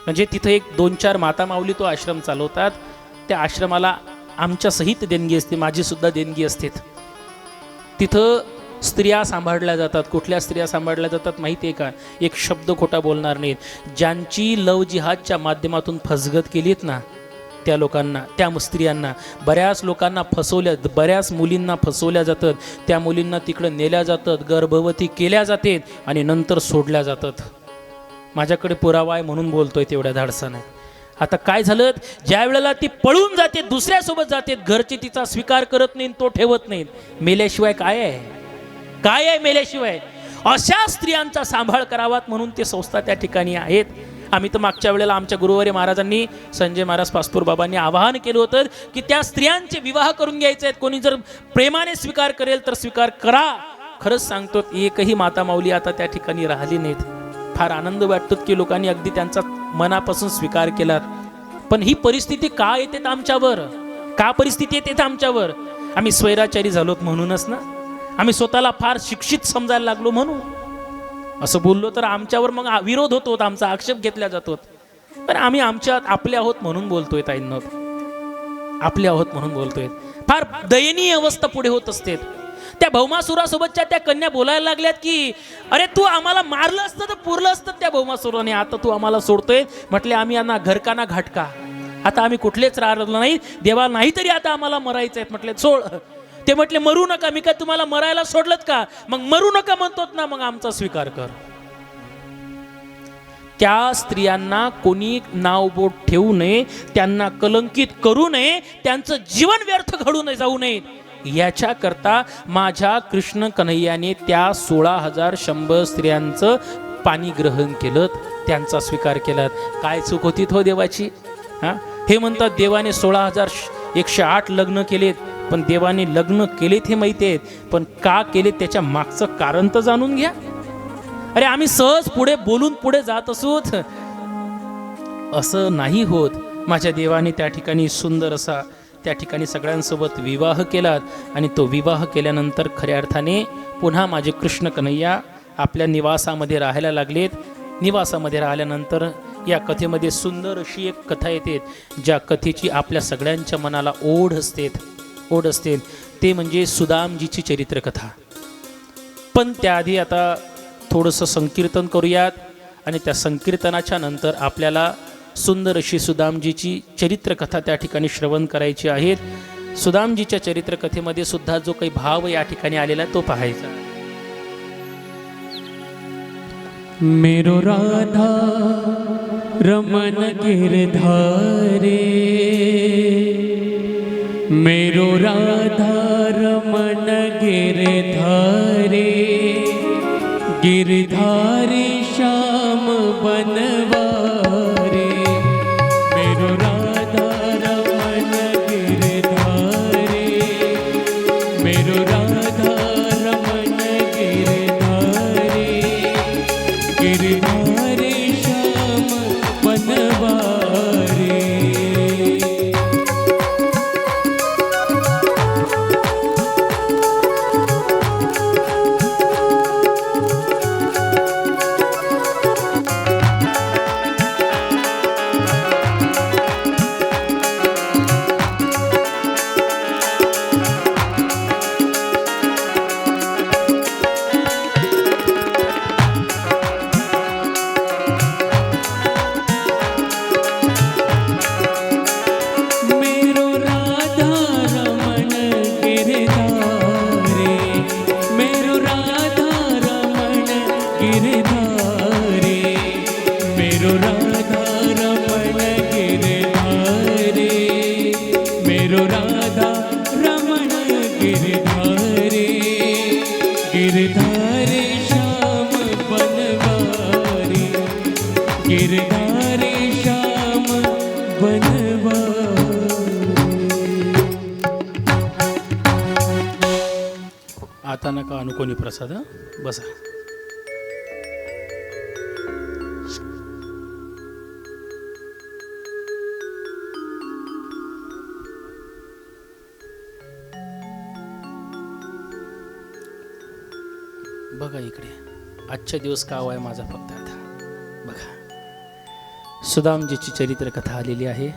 म्हणजे तिथं एक 2-4 माता माऊली तो आश्रम चालवतात. त्या आश्रमाला आमच्या सहित देणगी असते, माझी सुद्धा देणगी असते. तिथं स्त्रिया सांभाळल्या जातात. कुठल्या स्त्रिया सांभाळल्या जातात माहिती आहे का? एक शब्द खोटा बोलणार नाहीत. ज्यांची लव जिहादच्या माध्यमातून फसगत केलीत ना, त्या लोकांना, त्या स्त्रियांना, बऱ्याच लोकांना बऱ्याच मुलींना फसवल्या जातात. त्या मुलींना तिकडं नेल्या जातात, गर्भवती केल्या जातात आणि नंतर सोडल्या जातात. माझ्याकडे पुरावा आहे म्हणून बोलतोय तेवढ्या धाडसाने. आता काय झालं, ज्या वेळेला ती पळून जाते, दुसऱ्यासोबत जाते, घरचे तिचा स्वीकार करत नाहीत, तो ठेवत नाहीत. मेल्याशिवाय काय आहे मेल्याशिवाय? अशा स्त्रियांचा सांभाळ करावात म्हणून ते संस्था त्या ठिकाणी आहेत. आम्ही तर मागच्या वेळेला आमच्या गुरुवारी महाराजांनी, संजय महाराज पासपूर बाबांनी आवाहन केलं होतं की त्या स्त्रियांचे विवाह करून घ्यायचे आहेत. कोणी जर प्रेमाने स्वीकार करेल तर स्वीकार करा. खरंच सांगतो, एकही माता माऊली आता त्या ठिकाणी राहिली नाहीत. फार आनंद वाटतो की लोकांनी अगदी त्यांचा मनापासून स्वीकार केला. पण ही परिस्थिती का येते आमच्यावर? का परिस्थिती येते आमच्यावर? आम्ही स्वैराचारी झालोत म्हणूनच ना. आम्ही स्वतःला फार शिक्षित समजायला लागलो म्हणून. असं बोललो तर आमच्यावर मग विरोध होतो, आमचा आक्षेप घेतला जातो. पण आम्ही आपले आहोत म्हणून बोलतोय ताईंनो, आपले आहोत म्हणून बोलतोय. फार दयनीय अवस्था पुढे होत असते. त्या भौमासुरासोबतच्या त्या कन्या बोलायला लागल्यात की अरे तू आम्हाला मारलं असतं तर पुरलं असतं त्या भौमासुराने, आता तू आम्हाला सोडतोय. म्हटले आम्ही यांना घरका ना घाटका, आता आम्ही कुठलेच राहिलो नाही देवा, नाही तरी आता आम्हाला मरायचं आहे. म्हटले सोड. ते म्हटले मरू नका, मी काय तुम्हाला मरायला सोडलत का? मग मरू नका म्हणतोत ना, मग आमचा स्वीकार कर. त्या स्त्रियांना कोणी नाव बोट ठेवू नये, त्यांना कलंकित करू नये, त्यांचं जीवन व्यर्थ घडू नये, जाऊ नये, याच्याकरता माझ्या कृष्ण कन्हैयाने त्या 16,100 स्त्रियांचं पाणी ग्रहण केलं, त्यांचा स्वीकार केला. काय चूक होती हो देवाची? हे म्हणतात देवाने 16,108 लग्न केलेत, पण देवाने लग्न केलेत हे माहिती आहेत, पण का केले त्याच्या मागचं कारण तर जाणून घ्या. अरे आम्ही सहज पुढे बोलून पुढे जात असोत, असं नाही होत. माझ्या देवाने त्या ठिकाणी सुंदर असा त्या ठिकाणी सगळ्यांसोबत विवाह केला, आणि तो विवाह केल्यानंतर खऱ्या अर्थाने पुन्हा माझे कृष्ण कन्हैया आपल्या निवासामध्ये राहायला लागलेत. निवासामध्ये राहिल्यानंतर या कथेमध्ये सुंदर अशी एक कथा येते, ज्या कथेची आपल्या सगळ्यांच्या मनाला ओढ असते, ते म्हणजे सुदामजीची चरित्रकथा. पण त्याआधी आता थोडंसं संकीर्तन करूयात, आणि त्या संकीर्तनाच्या नंतर आपल्याला सुंदर अशी सुदामजीची चरित्रकथा त्या ठिकाणी श्रवण करायची आहेत. सुदामजीच्या चरित्रकथेमध्ये सुद्धा जो काही भाव या ठिकाणी आलेला तो पाहायचा. मेरो राधा रमन गिरधारे, मेरो राधा रमन गिरधारे, गिरधारे श्याम बनवारे, मेरो राधा रमन गिरधारे, मेरो राधा रमन गिरधारे, गिरधारे श्याम बनवारे. गिरधारे श्याम बनवारी, गिरधारे श्याम बनवारी. आता नका अनुकोनी प्रसाद, बसा. बघा इकडे, आजच्या दिवस काव आहे माझा फक्त. आता बघा, सुदामजीची चरित्रकथा आलेली आहे.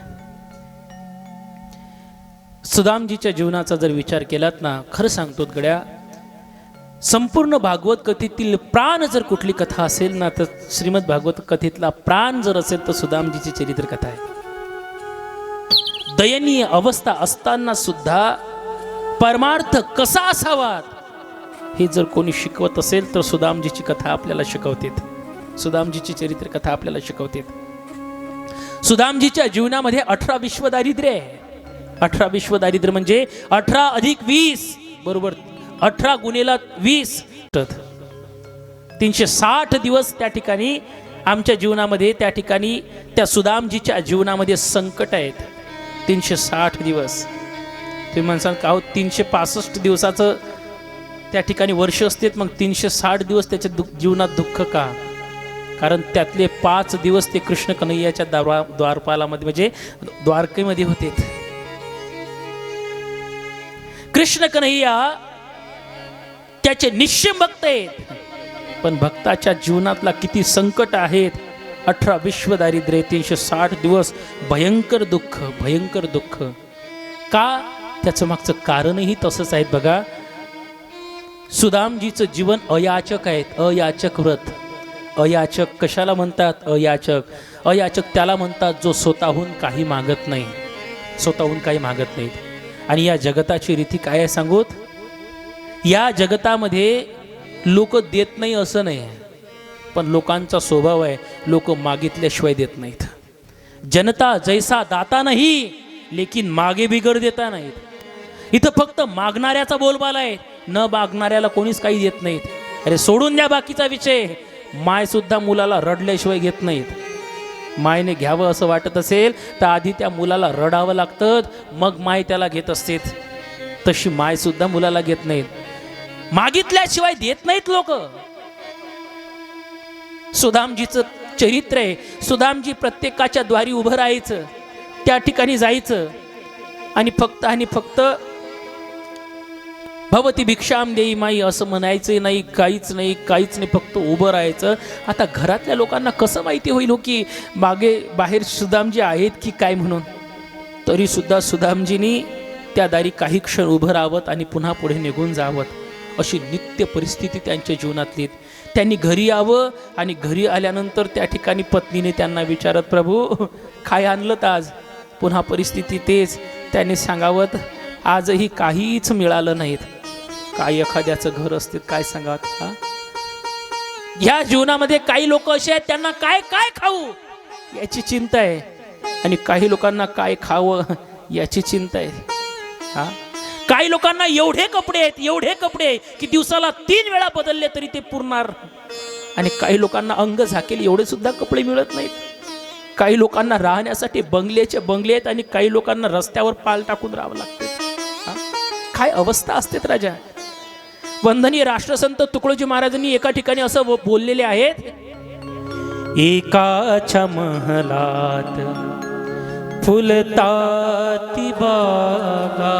सुदामजीच्या जीवनाचा जर विचार केलात ना, खरं सांगतो गड्या, संपूर्ण भागवत कथेतील प्राण जर कुठली कथा असेल ना, तर श्रीमद भागवत कथेतला प्राण जर असेल तर सुदामजीची चरित्रकथा आहे. दयनीय अवस्था असताना सुद्धा परमार्थ कसा असावा हे जर कोणी शिकवत असेल तर सुदामजीची कथा आपल्याला शिकवते, सुदामजीची चरित्रकथा आपल्याला शिकवते. सुदामजीच्या जीवनामध्ये 18 विश्व दारिद्र्य आहे. 18 विश्व दारिद्र्य म्हणजे 18 अधिक 20 बरोबर 18 गुणेला 20, 360 दिवस त्या ठिकाणी आमच्या जीवनामध्ये, त्या ठिकाणी त्या सुदामजीच्या जीवनामध्ये संकट आहेत. 360 दिवस. तुम्ही म्हणसाल का हो 365 दिवसाचं त्या ठिकाणी वर्ष असते, मग 360 दिवस त्याच्या जीवनात दुःख का? कारण त्यातले 5 दिवस ते कृष्ण कन्हैयाच्या द्वारपालामध्ये म्हणजे द्वारकेमध्ये होते. कृष्ण कन्हैया त्याचे निश्चय भक्त आहेत, पण भक्ताच्या जीवनातला किती संकट आहेत. 18 विश्व दारिद्र्य, 360 दिवस भयंकर दुःख, भयंकर दुःख का? त्याचं मागचं कारणही तसंच आहेत. बघा, सुदामजीचं जीवन अयाचक आहेत. अयाचक व्रत. अयाचक कशाला म्हणतात? अयाचक. अयाचक त्याला म्हणतात जो स्वतःहून काही मागत नाही, स्वतःहून काही मागत नाहीत. आणि या जगताची रीती काय आहे सांगूत? या जगतामध्ये लोक देत नाही असं नाही, पण लोकांचा स्वभाव आहे लोक मागितल्याशिवाय देत नाहीत. जनता जैसा दाता नाही लेकिन मागे बिगर देता नाहीत. इथं फक्त मागणाऱ्याचा बोलबाला आहे, न मागणाऱ्याला कोणीच काही देत नाहीत. अरे सोडून द्या बाकीचा विषय, माय सुद्धा मुलाला रडल्याशिवाय घेत नाहीत. मायने घ्यावं असं वाटत असेल तर आधी त्या मुलाला रडावं लागतं, मग माय त्याला घेत असते. तशी माय सुद्धा मुलाला घेत नाहीत, मागितल्याशिवाय देत नाहीत लोक. सुदामजीचं चरित्र आहे. सुदामजी प्रत्येकाच्या द्वारी उभं राहायचं, त्या ठिकाणी जायचं आणि फक्त भवती भिक्षाम देई माई असं म्हणायचं नाही, काहीच नाही, फक्त उभं राहायचं. आता घरातल्या लोकांना कसं माहिती होईल हो की बाहेर सुदामजी आहेत की काय म्हणून? तरी सुद्धा सुदामजींनी त्या दारी काही क्षण उभं राहावं आणि पुन्हा पुढे निघून जावं, अशी नित्य परिस्थिती त्यांच्या जीवनातली. त्यांनी घरी यावं आणि घरी आल्यानंतर त्या ठिकाणी पत्नीने त्यांना विचारत, प्रभू काय आणलं तर आज? पुन्हा परिस्थिती तेच. त्यांनी सांगावत, आजही काहीच मिळालं नाहीत. काय एखाद्याचं घर असते काय सांगावत. ह्या जीवनामध्ये काही लोक असे आहेत त्यांना काय काय खाऊ याची चिंता आहे, आणि काही लोकांना काय खावं याची चिंता आहे. काही लोकांना एवढे कपडे की दिवसाला 3 वेळा बदलले तरी ते पुरणार, आणि काही लोकांना अंग झाकेल एवढे सुद्धा कपडे मिळत नाहीत. काही लोकांना राहण्यासाठी बंगल्याचे बंगले आहेत आणि काही लोकांना रस्त्यावर पाल टाकून राहावं लागते. काय अवस्था असते राजा. वंदनीय राष्ट्रसंत तुकडोजी महाराजांनी एका ठिकाणी असं बोललेले आहेत, एकाच्या महलात फुलताती बागा,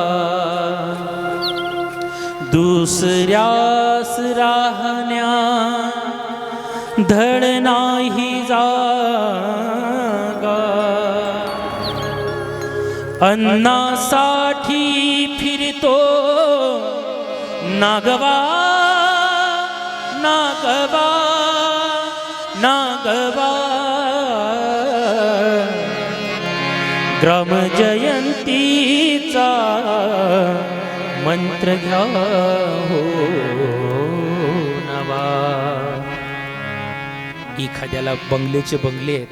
दुसऱ्यास राहण्या धड नाही जागा, अन्नासाठी फिरतो नागवा नागवा नागवा, ग्रामजयंतीचा मंत्र घ्या हो नवा. एखाद्याला बंगलेचे बंगले आहेत,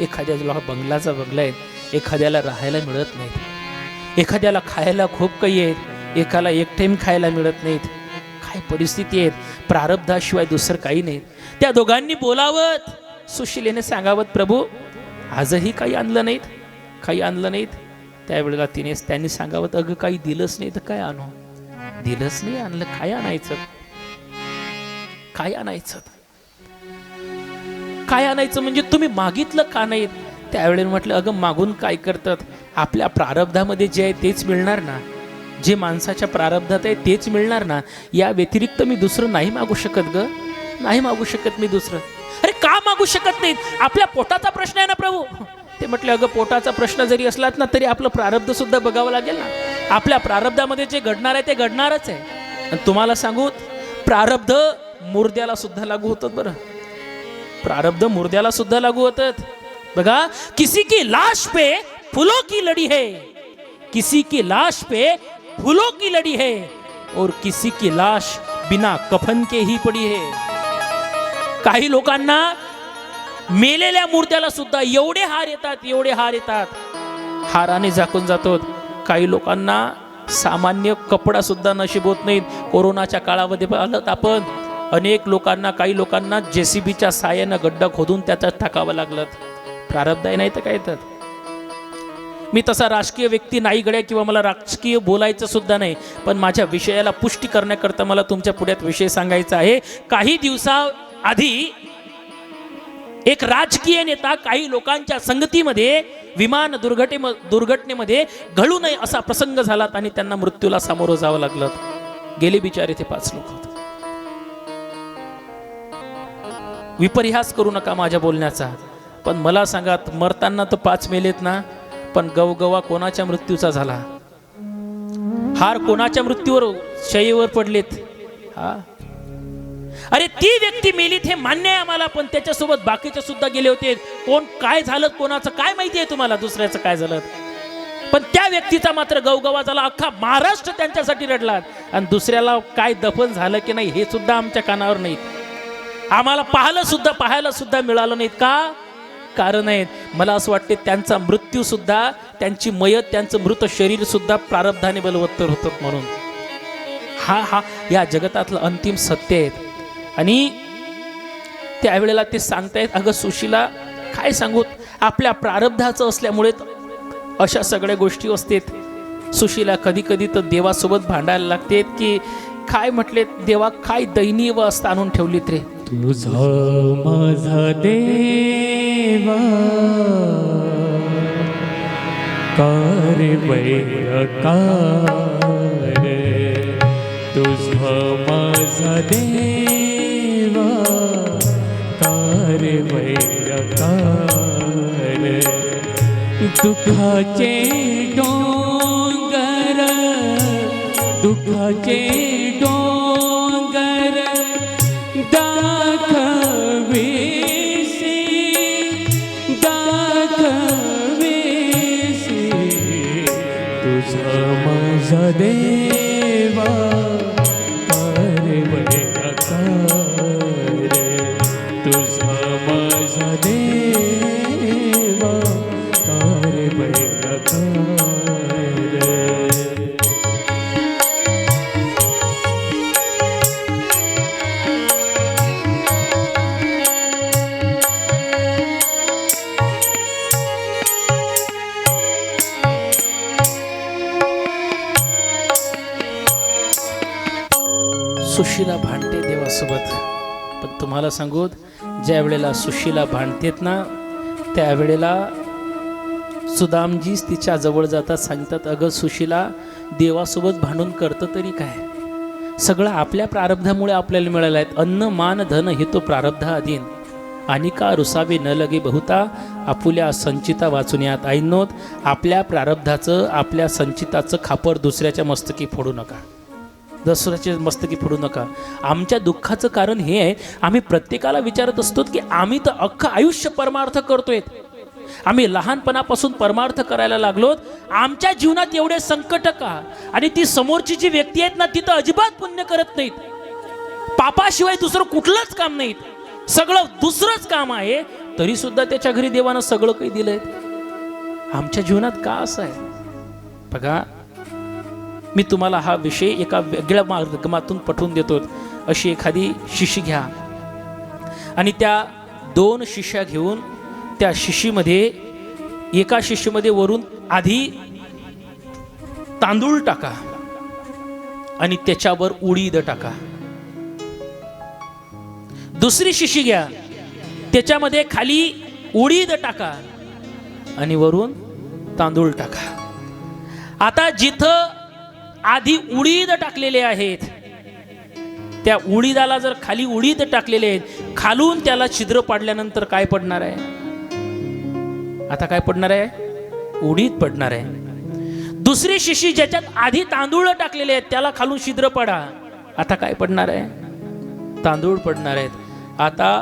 एखाद्याला बंगलाचा बंगला आहे, एखाद्याला राहायला मिळत नाहीत, एखाद्याला खायला खूप काही आहेत, एकाला एक टाइम खायला मिळत नाहीत. काय परिस्थिती आहेत, प्रारब्धाशिवाय दुसरं काही नाही. त्या दोघांनी बोलावत, सुशिलेने सांगावत, प्रभू आजही काही आणलं नाहीत. त्यावेळेला त्यांनी सांगावत, अगं काही दिलंच नाही तर काय आणू? दिलंच नाही, आणलं काय आणायचं? काय आणायचं म्हणजे तुम्ही मागितलं का नाही? त्यावेळेला म्हटलं, अगं मागून काय करतात? आपल्या प्रारब्धामध्ये जे आहे तेच मिळणार ना, जे माणसाच्या प्रारब्धात आहे तेच मिळणार ना. या व्यतिरिक्त मी दुसरं नाही मागू शकत ग, नाही मागू शकत मी दुसरं. अरे का मागू शकत नाहीत? आपल्या पोटाचा प्रश्न आहे ना प्रभू. ते म्हटले, अगं पोटाचा प्रश्न जरी असलात ना तरी आपलं प्रारब्ध सुद्धा बघावं लागेल ना. आपल्या प्रारब्धामध्ये जे घडणार आहे ते घडणारच आहे. आणि तुम्हाला सांगू, प्रारब्ध मुर्द्याला सुद्धा लागू होतात. बरं, प्रारब्ध मुर्द्याला सुद्धा लागू होतात. बघा, किसी की लाश पे फूलों की लड़ी है, किसी की लाश पे फूलों की लड़ी है, और किसी की लाश बिना कफन के ही पड़ी है. काही लोकांना मेलेल्या मूर्त्याला सुद्धा एवढे हार येतात, हाराने झाकून जातो. काही लोकांना सामान्य कपडा सुद्धा नशीब होत नाहीत. कोरोनाच्या काळामध्ये पाहिलं आपण, अनेक लोकांना, काही लोकांना JCBच्या साहाय्यानं गड्डा खोदून त्याच्यात टाकावं लागलं. प्रारब्ध आहे नाही तर काय. तर मी तसा राजकीय व्यक्ती नाही गड्या, किंवा मला राजकीय बोलायचं सुद्धा नाही, पण माझ्या विषयाला पुष्टी करण्याकरता मला तुमच्या पुढ्यात विषय सांगायचा आहे. काही दिवसाआधी एक राजकीय नेता काही लोकांच्या संगतीमध्ये विमान दुर्घटनेमध्ये घडू नये असा प्रसंग झाला आणि त्यांना मृत्यूला सामोरं जावं लागलं. गेले बिचारे ते 5 लोक. विपर्यास करू नका माझ्या बोलण्याचा, पण मला सांगा, मरताना तर 5 मेलेत ना, पण गवगवा कोणाच्या मृत्यूचा झाला? हार कोणाच्या मृत्यूवर, शयेवर पडलेत? अरे ती व्यक्ती मेलीत हे मान्य आहे आम्हाला, पण त्याच्यासोबत बाकीचे सुद्धा गेले होते. कोण काय झालं, कोणाचं काय माहिती आहे तुम्हाला? दुसऱ्याचं काय झालं? पण त्या व्यक्तीचा मात्र गवगवा झाला, अख्खा महाराष्ट्र त्यांच्यासाठी रडला. आणि दुसऱ्याला काय दफन झालं की नाही हे सुद्धा आमच्या कानावर नाहीत, आम्हाला पाहायला सुद्धा मिळालं नाहीत. का? कारण आहेत. मला असं वाटते त्यांचा मृत्यू सुद्धा, त्यांची मयत, त्यांचं मृत शरीर सुद्धा प्रारब्धाने बलवत्तर होतं म्हणून. हा या जगतातलं अंतिम सत्य आहे. आणि त्यावेळेला ते सांगतायत, अगं सुशीला काय सांगू, आपल्या प्रारब्धाचं असल्यामुळे अशा सगळ्या गोष्टी असतात. सुशीला कधी कधी तर देवासोबत भांडायला लागते की काय म्हटले देवा, काय दयनीय अवस्था आणून ठेवलीत रे. तुझा माझा देवा कार वैकार, तुझा माझा देवा कार वैकार. दुःखाचे डोंगर, दुःखाचे डोंगर दाखवेसी, दाखवेसी तुझा माझा देवा कार वैकार, तुझा माझा देवा कार वैकार. सुशीला भांडते देवासोबत. पण तुम्हाला सांगू, ज्या वेळेला सुशीला भांडतेत ना, त्यावेळेला सुदामजीच तिच्या जवळ जातात, सांगतात, अगं सुशीला, देवासोबत भांडून करतं तरी काय, सगळं आपल्या प्रारब्धामुळे आपल्याला मिळालं आहे. अन्न मान धन हे तो प्रारब्ध अधीन, आणि का रुसावे न लगे बहुता, आपुल्या संचिता वाचून यात. ऐनोत आपल्या प्रारब्धाचं, आपल्या संचिताचं खापर दुसऱ्याच्या मस्तकी फोडू नका, दुसऱ्याच्या मस्तकी फोडू नका. आमच्या दुःखाचं कारण हे आहे, आम्ही प्रत्येकाला विचारत असतो की आम्ही तर अख्खं आयुष्य परमार्थ करतोय, आम्ही लहानपणापासून परमार्थ करायला लागलोत, आमच्या जीवनात एवढे संकट का? आणि ती समोरची जी व्यक्ती आहेत ना, ती तर अजिबात पुण्य करत नाहीत, पापाशिवाय दुसरं कुठलंच काम नाहीत, सगळं दुसरंच काम आहे, तरी सुद्धा त्याच्या घरी देवानं सगळं काही दिलंय. आमच्या जीवनात का असं आहे? बघा, मी तुम्हाला हा विषय एका वेगळ्या माध्यमातून पठवून देतो. अशी एखादी शिशी घ्या आणि त्या 2 शिष्या घेऊन त्या शिशीमध्ये, एका शिशीमध्ये वरून आधी तांदूळ टाका आणि त्याच्यावर उडीद टाका. दुसरी शिशी घ्या, त्याच्यामध्ये खाली उडीद टाका आणि वरून तांदूळ टाका. आता जिथं आधी उडीद टाकलेले आहेत, त्या उडीदाला जर खाली उडीद टाकलेले आहेत, खालून त्याला छिद्र पाडल्यानंतर काय पडणार आहे? आता काय पडणार आहे? उडीद पडणार आहे. दुसरी शिशी ज्याच्यात आधी तांदूळ टाकलेले आहेत, त्याला खालून छिद्र पडा, आता काय पडणार आहे? तांदूळ पडणार आहेत. आता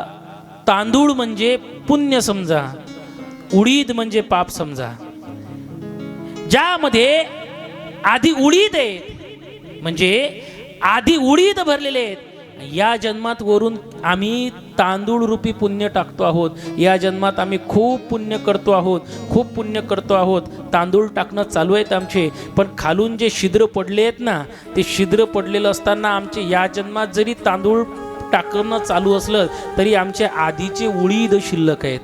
तांदूळ म्हणजे पुण्य समजा, उडीद म्हणजे पाप समजा. ज्यामध्ये आधी उडीद आहे, म्हणजे आधी उडीद भरलेले आहेत, या जन्मात वरून आम्ही तांदूळ रूपी पुण्य टाकतो आहोत. या जन्मात आम्ही खूप पुण्य करतो आहोत, खूप पुण्य करतो आहोत. तांदूळ टाकणं चालू आहेत आमचे, पण खालून जे छिद्र पडले आहेत ना, ते छिद्र पडलेलं असताना आमचे या जन्मात जरी तांदूळ टाकणं चालू असलं तरी आमचे आधीचे उडीद शिल्लक आहेत,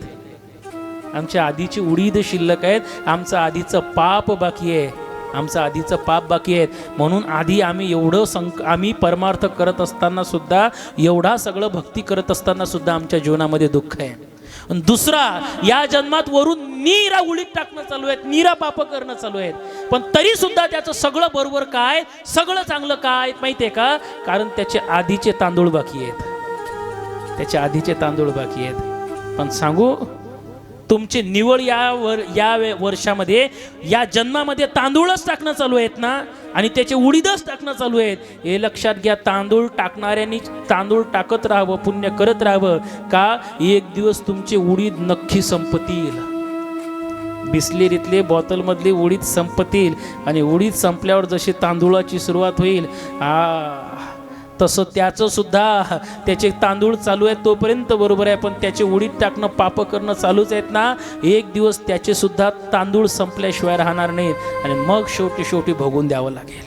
आमच्या आधीची उडीद शिल्लक आहेत. आमचं आधीचं पाप बाकी आहे, आमचं आधीचं पाप बाकी आहेत. म्हणून आधी आम्ही एवढं आम्ही परमार्थ करत असताना सुद्धा, एवढा सगळं भक्ती करत असताना सुद्धा आमच्या जीवनामध्ये दुःख आहे. दुसरा, या जन्मात वरून नीरा उडीद टाकणं चालू आहेत, नीरा पाप करणं चालू आहेत, पण तरी सुद्धा त्याचं सगळं बरोबर काय, सगळं चांगलं काय माहिती आहे का? कारण त्याचे आधीचे तांदूळ बाकी आहेत, त्याचे आधीचे तांदूळ बाकी आहेत. पण सांगू, तुमचे निवड या वर्षामध्ये, या जन्मामध्ये तांदूळच टाकणं चालू आहेत ना, आणि त्याचे उडीदच टाकणं चालू आहेत, हे लक्षात घ्या. तांदूळ टाकणाऱ्यांनी तांदूळ टाकत राहावं, पुण्य करत राहावं. का? एक दिवस तुमचे उडीद नक्की संपतील. बिस्लेरीतले बॉटलमधली उडीद संपतील आणि उडीद संपल्यावर जशी तांदूळाची सुरुवात होईल तसं त्याचं सुद्धा त्याचे तांदूळ चालू आहेत तोपर्यंत बरोबर आहे, पण त्याचे उडीद टाकणं पाप करणं चालूच आहेत ना, एक दिवस त्याचे सुद्धा तांदूळ संपल्याशिवाय राहणार नाहीत आणि मग शेवटी भोगून द्यावं लागेल.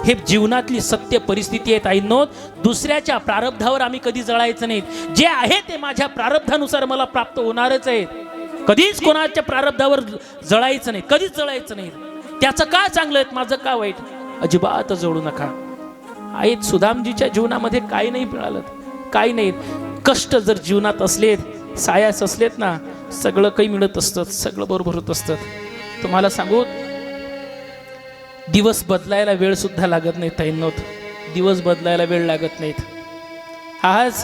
हे जीवनातली सत्य परिस्थिती आहे ताईंनो. दुसऱ्याच्या प्रारब्धावर आम्ही कधी जळायचं नाही. जे आहे ते माझ्या प्रारब्धानुसार मला प्राप्त होणारच आहे. कधीच कोणाच्या प्रारब्धावर जळायचं नाही, कधीच जळायचं नाही. त्याचं का चांगलं आहे माझं का वाईट, अजिबात जळू नका. आहेत सुदामजीच्या जीवनामध्ये काही नाही मिळालं, काही नाही. कष्ट जर जीवनात असलेत, सायास असलेत ना, सगळं काही मिळत असतं, सगळं बरोबर होत असतं. तुम्हाला सांगू, दिवस बदलायला वेळ सुद्धा लागत नाही ताईंनो. दिवस बदलायला वेळ लागत नाहीत. आज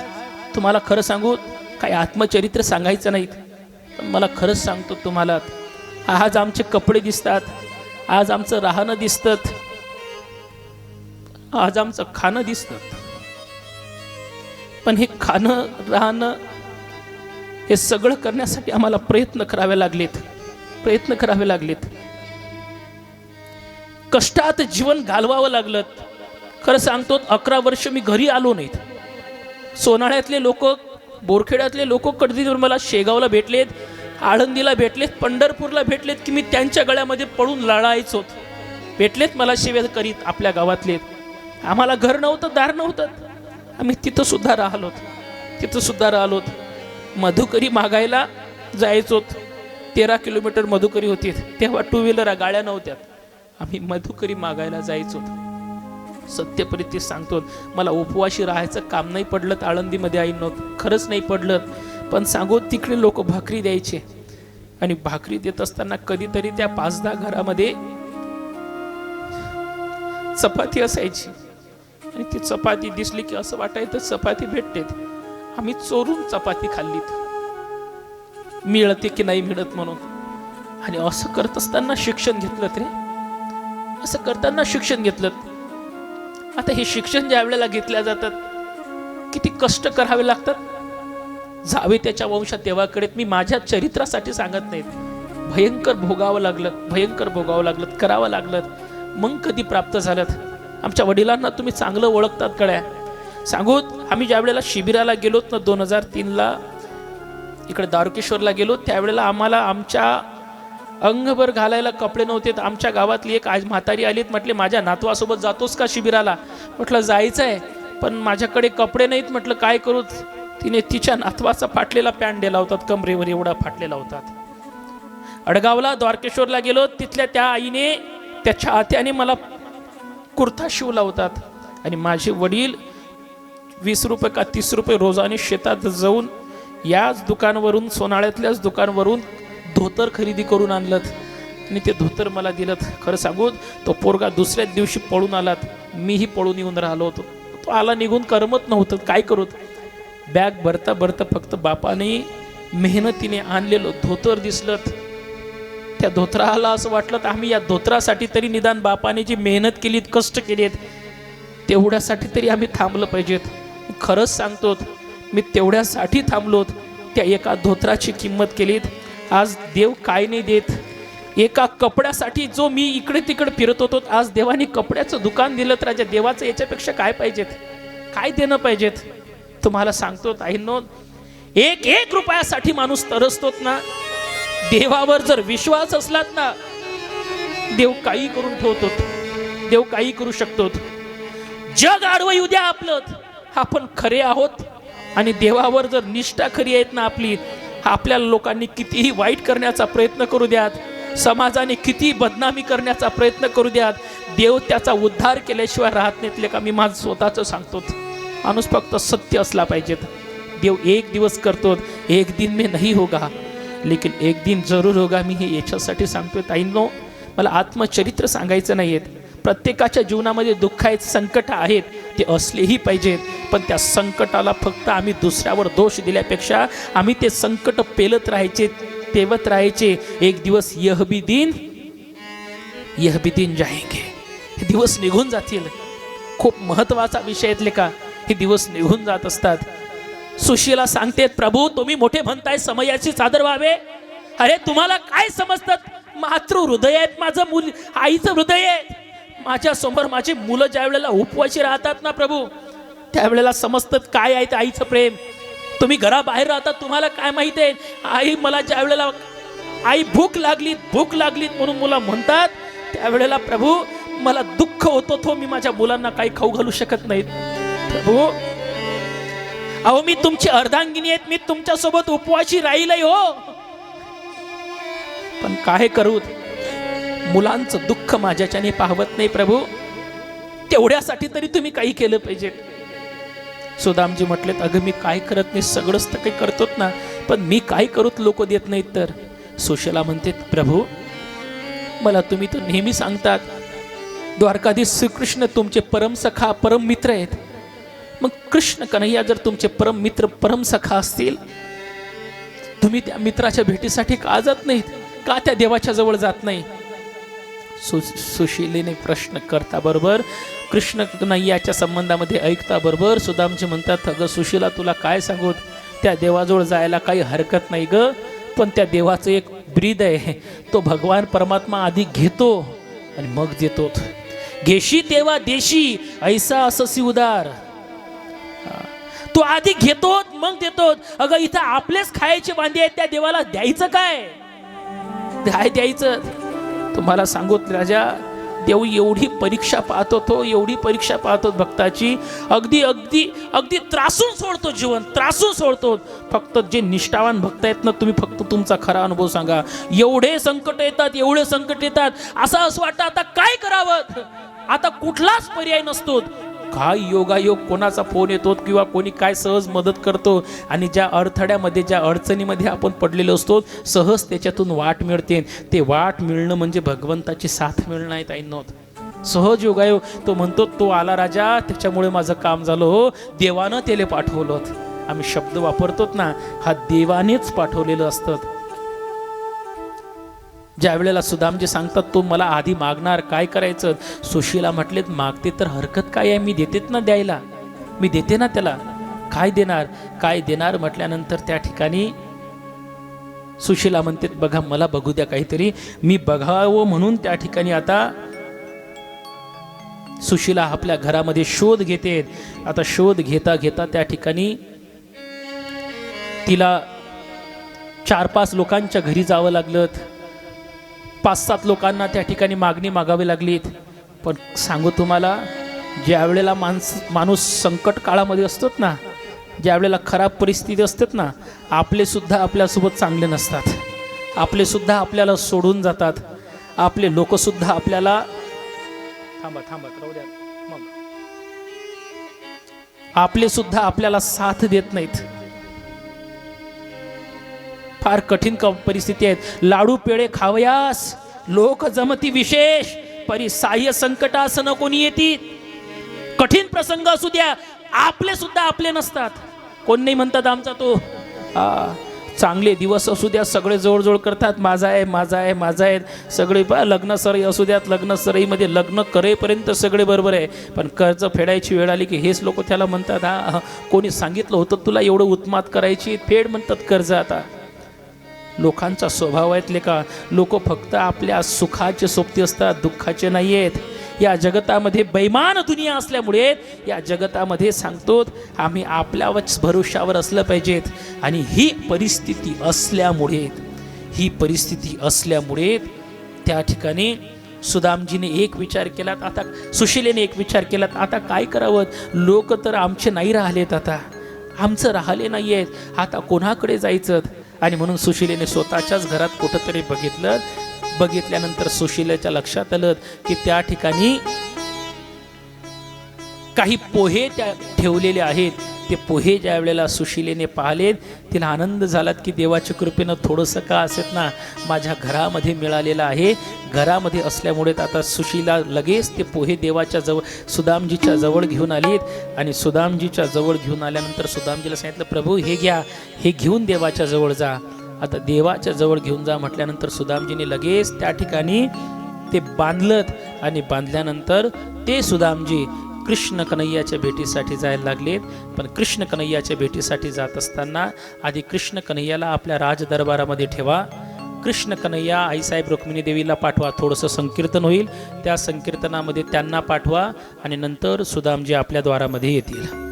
तुम्हाला खरं सांगू, काही आत्मचरित्र सांगायचं नाहीत, पण मला खरंच सांगतो तुम्हाला, आज आमचे कपडे दिसतात, आज आमचं राहणं दिसतं, आज आमचं खाणं दिसतं, पण हे खाणं राहणं हे सगळं करण्यासाठी आम्हाला प्रयत्न करावे लागलेत. कष्टात जीवन घालवावं लागलं. खरं सांगतो 11 वर्ष मी घरी आलो नाहीत. सोनाळ्यातले लोक, बोरखेड्यातले लोक कधी मला शेगावला भेटलेत, आळंदीला भेटलेत, पंढरपूरला भेटलेत की मी त्यांच्या गळ्यामध्ये पडून लढायचो. भेटलेत मला शिव्या करीत आपल्या गावातले. आम्हाला घर नव्हतं, दार नव्हतं, आम्ही तिथं सुद्धा राहिलोत. मधुकरी मागायला जायचो. 13 किलोमीटर मधुकरी होती. तेव्हा 2 व्हीलर गाड्या नव्हत्या. आम्ही मधुकरी मागायला जायचो. सत्य परिस्थिती सांगतो, मला उपवाशी राहायचं काम नाही पडलं आळंदीमध्ये आईनो, खरंच नाही पडलं. पण सांगू, तिकडे लोक भाकरी द्यायचे आणि भाकरी देत असताना कधीतरी त्या 5-10 घरामध्ये चपाती असायची आणि ती चपाती दिसली की असं वाटायचं चपाती भेटतेत. आम्ही चोरून चपाती खाल्लीत, मिळते की नाही मिळत म्हणून. आणि असं करत असताना शिक्षण घेतलं. आता हे शिक्षण ज्या वेळेला घेतल्या जातात, किती कष्ट करावे लागतात. जावे त्याच्या वंशात देवाकडे. मी माझ्या चरित्रासाठी सांगत नाहीत. भयंकर भोगावं लागलं, करावं लागलं. मग कधी प्राप्त झालं. आमच्या वडिलांना तुम्ही चांगलं ओळखतात कळ्या. सांगू, आम्ही ज्या वेळेला शिबिराला गेलो ना 2003ला इकडे दारुकेश्वरला गेलो, त्यावेळेला आम्हाला आमच्या अंगभर घालायला कपडे नव्हते. आमच्या गावातली एक आज म्हातारी आलीत, म्हटले माझ्या नातवासोबत जातोस का शिबिराला. म्हटलं जायचं आहे, पण माझ्याकडे कपडे नाहीत. म्हटलं काय करू. तिने तिच्या नातवाचा फाटलेला पॅन्ट दिला होता, कमरेवर एवढा फाटलेला होता. अडगावला द्वारकेश्वरला गेलो, तिथल्या त्या आईने त्याच्या आत्याने मला कुर्ता शिवला होता. आणि माझे वडील 20 रुपये का 30 रुपये रोजाने शेतात जाऊन याच दुकानवरून, सोनाळ्यातल्याच दुकानवरून धोतर खरेदी करून आणलं आणि ते धोतर मला दिलं. खरं सांगू, तो पोरगा दुसऱ्याच दिवशी पळून आलात. मीही पळून येऊन राहिलो होतो. तो आला निघून, करमत नव्हतं, काय करू. बॅग भरता फक्त बापाने मेहनतीने आणलेलं धोतर दिसलं. त्या धोतराला असं वाटलं तर आम्ही या धोतरासाठी तरी निदान बापाने जी मेहनत केलीत, कष्ट केलेत, तेवढ्यासाठी तरी आम्ही थांबलं पाहिजेत. खरंच सांगतो, मी तेवढ्यासाठी थांबलोत. त्या एका धोतराची किंमत केलीत. आज देव काय नाही देत. एका कपड्यासाठी जो मी इकडे तिकडे फिरत होतो, आज देवाने कपड्याचं दुकान दिलं. तर राजा देवाचं याच्यापेक्षा काय पाहिजेत, काय देणं पाहिजेत. तुम्हाला सांगतो ताईंनो, 1 रुपयासाठी माणूस तरसतोत ना. देवावर जर विश्वास असलात ना, देव काही करून ठेवतो, देव काही करू शकतो. जग आडवं येऊ द्या आपलं, आपण खरे आहोत. आणि देवावर जर निष्ठा खरी आहेत ना आपली, आपल्याला लोकांनी कितीही वाईट करण्याचा प्रयत्न करू द्यात, समाजाने किती बदनामी करण्याचा प्रयत्न करू द्यात, देव त्याचा उद्धार केल्याशिवाय राहत नाहीत. का मी माझं स्वतःचं सांगतो, माणूस फक्त सत्य असला पाहिजेत. देव एक दिवस करतो, एक दिन में नहीं होगा लेकिन एक दिन जरूर होगा. मी हे याच्यासाठी सांगतोय ताईंनो, मला आत्मचरित्र सांगायचं नाही आहेत. प्रत्येकाच्या जीवनामध्ये दुःख आहेत, संकट आहेत, ते असलेही पाहिजेत. पण त्या संकटाला फक्त आम्ही दुसऱ्यावर दोष दिल्यापेक्षा आम्ही ते संकट पेलत राहायचे, तेवत राहायचे. एक दिवस यह भी दिन जाएंगे, हे दिवस निघून जातील. खूप महत्वाचा विषय आहेत लेका, हे दिवस निघून जात असतात. सुशीला सांगतेत, प्रभू तुम्ही मोठे म्हणताय समयाची चादर व्हावे, अरे तुम्हाला काय समजतात? मातृ हृदय आहेत माझं, मूल आईचं हृदय आहे. माझ्या समोर माझी मुलं ज्या वेळेला उपवाशी राहतात ना प्रभू, त्यावेळेला समजतात काय आहे ते आईचं प्रेम. तुम्ही घराबाहेर राहतात, तुम्हाला काय माहिती आहे? आई मला ज्या वेळेला आई भूक लागली म्हणून मुलं म्हणतात, त्यावेळेला प्रभू मला दुःख होतो, तो मी माझ्या मुलांना काही खाऊ घालू शकत नाहीत. प्रभू अहो मी तुमची अर्धांगिनी आहेत, मी तुमच्या सोबत उपवाशी राहीलय हो, पण काय करू, मुलांचं दुःख माझ्याच्याने पाहवत नाही प्रभू. तेवढ्यासाठी तरी तुम्ही काही केलं पाहिजे. सुदामजी म्हटलेत, अगं मी काय करत नाही, सगळंच तर काही करतोत ना, पण मी काय करूत लोक देत नाहीत तर. सुशीला म्हणते, प्रभू मला तुम्ही तर नेहमी सांगतात द्वारकाधीश श्रीकृष्ण तुमचे परमसखा परम मित्र आहेत. मग कृष्ण कन्हैया जर तुमचे परम मित्र परम सखा असतील, तुम्ही त्या मित्राच्या भेटीसाठी का जात नाहीत? का त्या देवाच्या जवळ जात नाही? सुशीलेने प्रश्न करता बरोबर कृष्ण कन्हैयाच्या संबंधामध्ये ऐकता बरोबर सुदामजी म्हणतात, अगं सुशीला तुला काय सांगू, त्या देवाजवळ जायला काही हरकत नाही ग, पण त्या देवाचं एक ब्रीद आहे, तो भगवान परमात्मा आधी घेतो आणि मग देतो. घेशी तेव्हा देशी ऐसा अससी उदार. तो आधी घेतो मग देतो. अगं इथं आपलेच खायचे वांदे आहेत, त्या देवाला द्यायचं काय द्यायचं? तुम्हाला सांगू राजा, देव एवढी परीक्षा पाहतो, तो एवढी परीक्षा पाहतो भक्ताची, अगदी अगदी अगदी त्रासून सोडतो, जीवन त्रासून सोडतो. फक्त जे निष्ठावान भक्त आहेत ना, तुम्ही फक्त तुमचा खरा अनुभव सांगा. एवढे संकट येतात, असं वाटतं आता काय करावं, आता कुठलाच पर्याय नसतो. काय योगायोग कोणाचा फोन येतो किंवा कोणी काय सहज मदत करतो, आणि ज्या अडथळ्यामध्ये ज्या अडचणीमध्ये आपण पडलेलो असतो सहज त्याच्यातून वाट मिळते. ते वाट मिळणं म्हणजे भगवंताची साथ मिळणं आहे ताईंनो. सहज योगायोग. तो म्हणतो, तो आला राजा त्याच्यामुळे माझं काम झालं हो, देवानं त्याला पाठवलं. आम्ही शब्द वापरतो ना, हा देवानेच पाठवलेलं असतं. ज्या वेळेला सुदामजी सांगतात तो मला आधी मागणार, काय करायचं? सुशीला म्हटलेत, मागते तर हरकत काय आहे, मी देतेत ना द्यायला, मी देते ना त्याला. काय देणार म्हटल्यानंतर त्या ठिकाणी सुशीला म्हणते, बघा मला बघू द्या काहीतरी, मी बघावं म्हणून त्या ठिकाणी आता सुशीला आपल्या घरामध्ये शोध घेते. आता शोध घेता घेता त्या ठिकाणी तिला 4-5 लोकांच्या घरी जावं लागलं, 5-7 लोकांना त्या ठिकाणी मागणी मागावी लागली. पण सांगू तुम्हाला, ज्या वेळेला माणूस संकट काळामध्ये असतात ना, ज्या वेळेला खराब परिस्थिती असतात ना, आपले सुद्धा आपल्यासोबत चांगले नसतात, आपले सुद्धा आपल्याला सोडून जातात, आपले लोक सुद्धा आपल्याला थांबत राहू द्या, मग आपले सुद्धा आपल्याला साथ देत नाहीत. फार कठीण परिस्थिती आहेत. लाडू पेळे खावयास लोक जमती विशेष, परी साह्य संकटास न कोणी येती. कठीण प्रसंग असू द्या, आपले सुद्धा आपले नसतात. कोण नाही म्हणतात आमचा तो. चांगले दिवस असू द्या, सगळे जोडजोड करतात, माझा आहे. सगळे लग्न सरई असू द्यात, लग्न सरईमध्ये लग्न करेपर्यंत सगळे बरोबर आहे, पण कर्ज फेडायची वेळ आली की हेच लोक त्याला म्हणतात, कोणी सांगितलं होतं तुला एवढं उत्मात करायची, फेड म्हणतात कर्ज. आता लोकांचा स्वभाव आहेत का, लोक फक्त आपल्या सुखाचे सोबती असतात, दुःखाचे नाही आहेत. या जगतामध्ये बैमान दुनिया असल्यामुळे, या जगतामध्ये सांगतो आम्ही आपल्याच भरोशावर असलं पाहिजेत. आणि ही परिस्थिती असल्यामुळे त्या ठिकाणी सुदामजीने एक विचार केलात, आता सुशीलेने एक विचार केलात, आता काय करावं, लोक तर आमचे नाही राहिलेत, आता आमचं राहिले नाही आहेत, आता कोणाकडे जायचं? आणि म्हणून सुशीलेने स्वतःच्याच घरात कुठंतरी बघितल्यानंतर सुशीलेच्या लक्षात आलं की त्या ठिकाणी काही पोहे त्या ठेवलेले आहेत. ते पोहे ज्या वेळेला सुशीलेने पाहिलेत, तिला आनंद झाला की देवाच्या कृपेनं थोडंसं का असेल ना माझ्या घरामध्ये मिळालेलं आहे. घरामध्ये असल्यामुळे आता सुशीला लगेच ते पोहे देवाच्या जवळ सुदामजीच्या जवळ घेऊन आलीत. आणि सुदामजीच्या जवळ घेऊन आल्यानंतर सुदामजीला सांगितलं, प्रभू हे घ्या, हे घेऊन देवाच्या जवळ जा. आता देवाच्या जवळ घेऊन जा म्हटल्यानंतर सुदामजीने लगेच त्या ठिकाणी ते बांधलं. आणि बांधल्यानंतर ते सुदामजी कृष्ण कन्हैयाच्या भेटीसाठी जायला लागलेत. पण कृष्ण कन्हैयाच्या भेटीसाठी जात असताना आधी कृष्ण कन्हैयाला आपल्या राजदरबारामध्ये ठेवा. कृष्ण कन्हैया आईसाहेब रुक्मिणी देवीला पाठवा, थोडंसं संकीर्तन होईल, त्या संकीर्तनामध्ये त्यांना पाठवा आणि नंतर सुदामजी आपल्या द्वारामध्ये येतील.